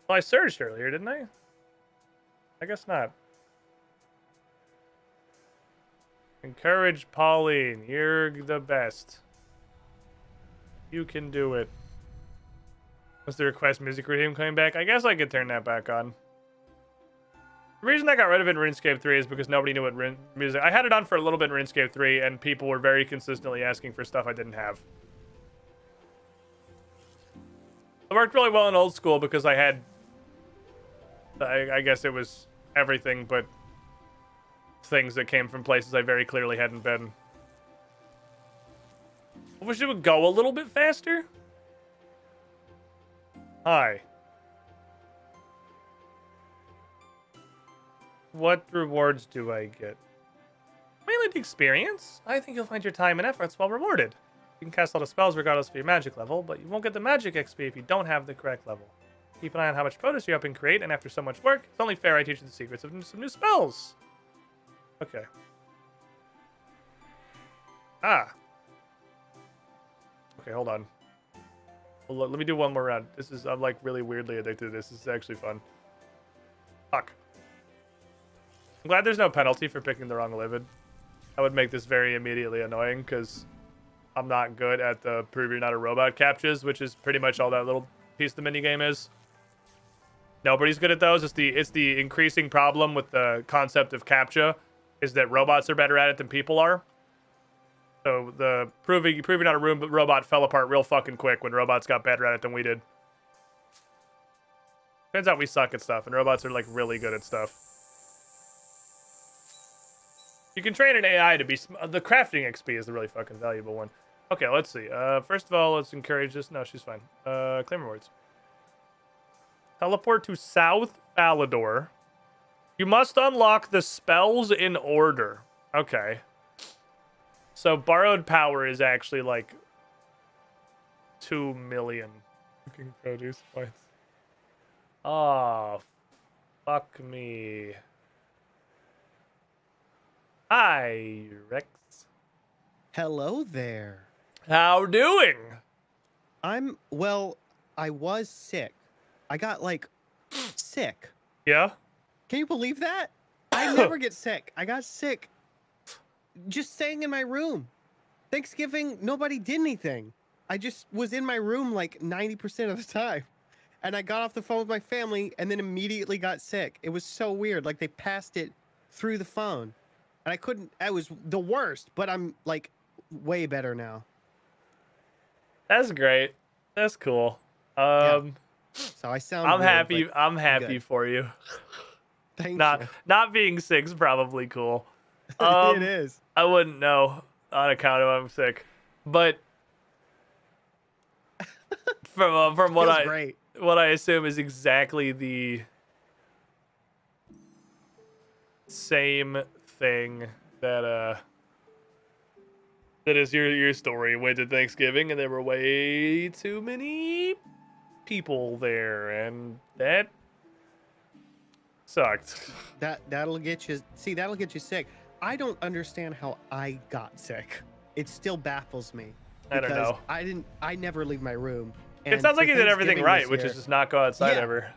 Well, I searched earlier, didn't I? I guess not. Encourage Pauline. You're the best. You can do it. Was the request music regime coming back? I guess I could turn that back on. The reason I got rid of it in RuneScape 3 is because nobody knew what music... I had it on for a little bit in RuneScape 3, and people were very consistently asking for stuff I didn't have. It worked really well in old school because I had... I guess it was everything but things that came from places I very clearly hadn't been. I wish it would go a little bit faster. Hi. What rewards do I get? Mainly the experience. I think you'll find your time and efforts well rewarded. You can cast all the spells regardless of your magic level, but you won't get the magic XP if you don't have the correct level. Keep an eye on how much produce you help and create, and after so much work, it's only fair I teach you the secrets of some new spells. Okay. Ah. Okay, hold on. Well, let me do one more round. I'm like really weirdly addicted to this. This is actually fun. Fuck. I'm glad there's no penalty for picking the wrong livid. That would make this very immediately annoying because I'm not good at the prove you're not a robot captchas, which is pretty much all that little piece of the minigame is. Nobody's good at those. It's the increasing problem with the concept of captcha is that robots are better at it than people are. So the proving not a robot fell apart real fucking quick when robots got better at it than we did. Turns out we suck at stuff, and robots are like really good at stuff. You can train an AI to be... The crafting XP is the really fucking valuable one. Okay, let's see. First of all, let's encourage this. No, she's fine. Claim rewards. Teleport to South Falador. You must unlock the spells in order. Okay. So borrowed power is actually like 2 million fucking produce points. Oh, fuck me. Hi, Rex. Hello there. How doing? Well, I was sick. I got like sick. Yeah? Can you believe that? I never get sick. I got sick just staying in my room. Thanksgiving, nobody did anything. I just was in my room like 90% of the time. And I got off the phone with my family and then immediately got sick. It was so weird. Like they passed it through the phone. And I was the worst, but I'm like way better now. That's great. That's cool. Yeah. So I sound I'm weird, happy. I'm happy good. for you. Thank you. Not being sick's probably cool. It is. I wouldn't know on account of I'm sick, but from what I assume is exactly the same thing that is your story. Went to Thanksgiving and there were way too many people there, and that sucked. That'll get you. See, that'll get you sick. I don't understand how I got sick. It still baffles me. I don't because know. I never leave my room. It And sounds for like you did everything Thanksgiving right, this which year- is just not go outside Yeah. ever.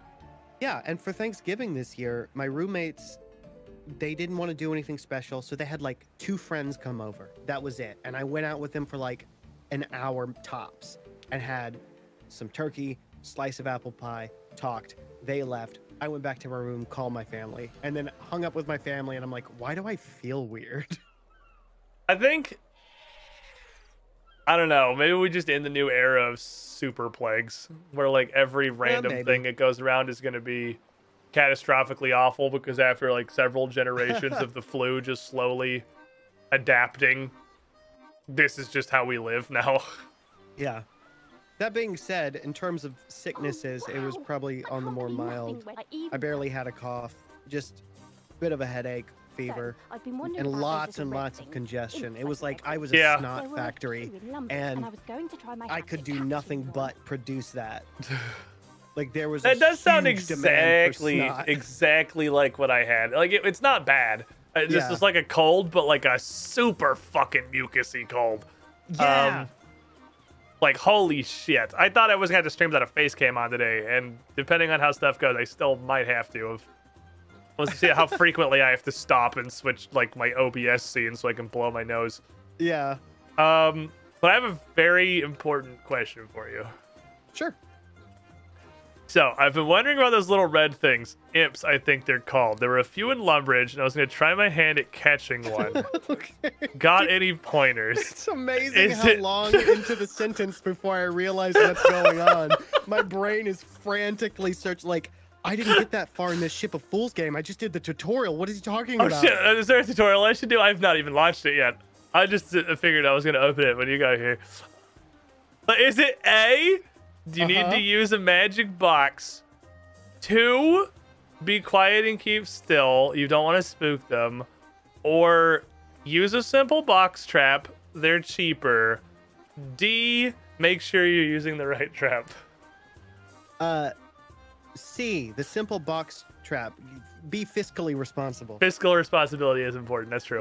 Yeah, and for Thanksgiving this year, my roommates, they didn't want to do anything special, so they had like 2 friends come over. That was it. And I went out with them for like an hour tops and had some turkey, slice of apple pie, talked. They left. I went back to my room, called my family, and then hung up with my family. And I'm like, why do I feel weird? I think, I don't know, maybe we just in the new era of super plagues, where like every random maybe. thing that goes around is going to be catastrophically awful because after like several generations of the flu just slowly adapting, this is just how we live now. Yeah. That being said, in terms of sicknesses, it was probably on the more mild. I barely had a cough, just a bit of a headache, fever, and lots of congestion. It was like I was a Yeah. snot factory, and I could do nothing but produce that. Like there was. That does sound huge demand for snot. exactly like what I had. Like it's not bad. It just Yeah. is like a cold, but like a super fucking mucusy cold. Yeah. Like holy shit! I thought I was gonna have to stream without a face cam on today, and depending on how stuff goes, I still might have to. Let's see how frequently I have to stop and switch like my OBS scene so I can blow my nose. Yeah. But I have a very important question for you. Sure. So, I've been wondering about those little red things. Imps, I think they're called. There were a few in Lumbridge, and I was going to try my hand at catching one. Okay. Got any pointers? It's amazing Is how it- long into the sentence before I realize what's going on. My brain is frantically searching. Like, I didn't get that far in this Ship of Fools game. I just did the tutorial. What is he talking Oh, about? shit. Is there a tutorial I should do? I've not even launched it yet. I just figured I was going to open it when you got here. But is it A, do you need to use a magic box? 2, be quiet and keep still. You don't want to spook them. Or use a simple box trap. They're cheaper. D, make sure you're using the right trap. C, the simple box trap. Be fiscally responsible. Fiscal responsibility is important. That's true.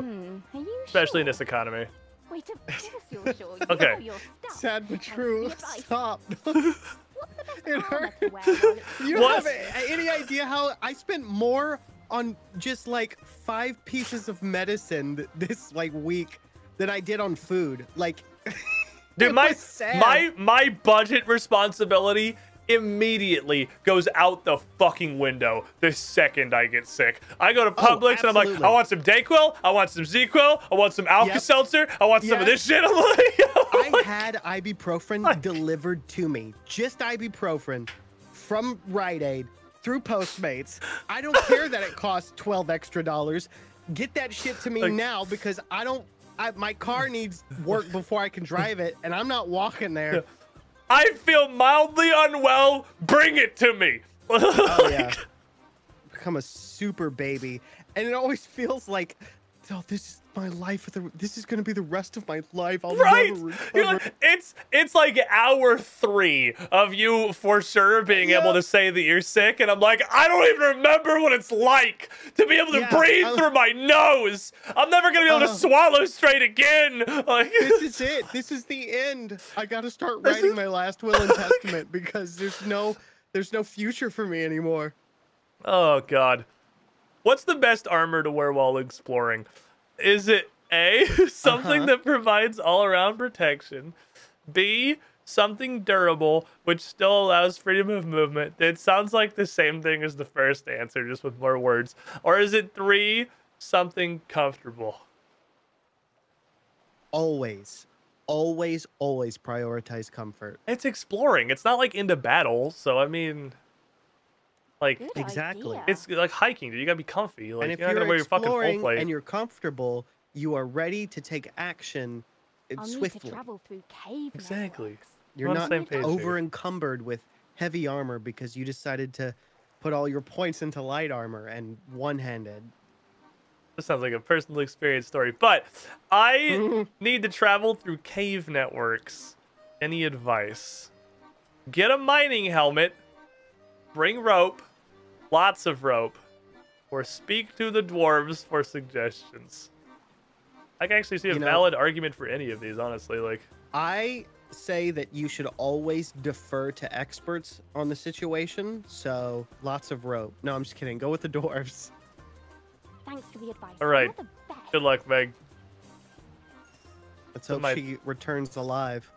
Are you Especially in sure? this economy. Wait, of course you're sure. You Okay. know your stuff. Sad but And true. the advice. Stop. What's the best It armor hurt. to wear while it's You don't What? have any idea how I spent more on just like 5 pieces of medicine this like week than I did on food. Like, Dude, it my was sad. my budget responsibility immediately goes out the fucking window the second I get sick. I go to Publix and I'm like, absolutely. I want some Dayquil, I want some ZQuil, I want some Alka-Seltzer, I want some of this shit. I'm like, I had ibuprofen delivered to me. Just ibuprofen from Rite Aid through Postmates. I don't care that it costs $12 extra. Get that shit to me Like- now because my car needs work before I can drive it, and I'm not walking there. I feel mildly unwell. Bring it to me. Oh yeah, become a super baby, and it always feels like, oh, this is my life. This is gonna be the rest of my life. I'll Right? never recover. You're like, it's like hour 3 of you for sure being able to say that you're sick, and I'm like, I don't even remember what it's like to be able to Yeah, breathe through my nose. I'm never gonna be able to swallow straight again. Like, This is it. This is the end. I gotta start writing my last will and testament because there's no future for me anymore. oh god, what's the best armor to wear while exploring? Is it A, something that provides all-around protection? B, something durable, which still allows freedom of movement? It sounds like the same thing as the first answer, just with more words. Or is it 3, something comfortable? Always prioritize comfort. It's exploring. It's not like into battle, so I mean, like, Good Exactly. idea. it's like hiking, dude. You gotta be comfy. Like, And if you're not you're gonna wear your fucking full exploring plate. and you're comfortable, you are ready to take action I'll need to swiftly. travel through cave Exactly. networks. You're We're on the not same page here. over encumbered with heavy armor because you decided to put all your points into light armor and one-handed. This sounds like a personal experience story, but I need to travel through cave networks. Any advice? Get a mining helmet, bring rope, lots of rope, or speak to the dwarves for suggestions. I can actually see a You know- valid argument for any of these, honestly. Like, I say that you should always defer to experts on the situation. So lots of rope. No, I'm just kidding. Go with the dwarves. Thanks for the advice. All right. You're the best. good luck, Meg. Let's hope my- she returns alive.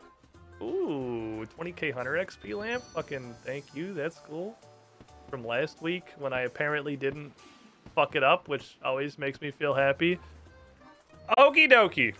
Ooh, 20k Hunter XP lamp. Fucking thank you. That's cool. From last week when I apparently didn't fuck it up, which always makes me feel happy. Okie dokie.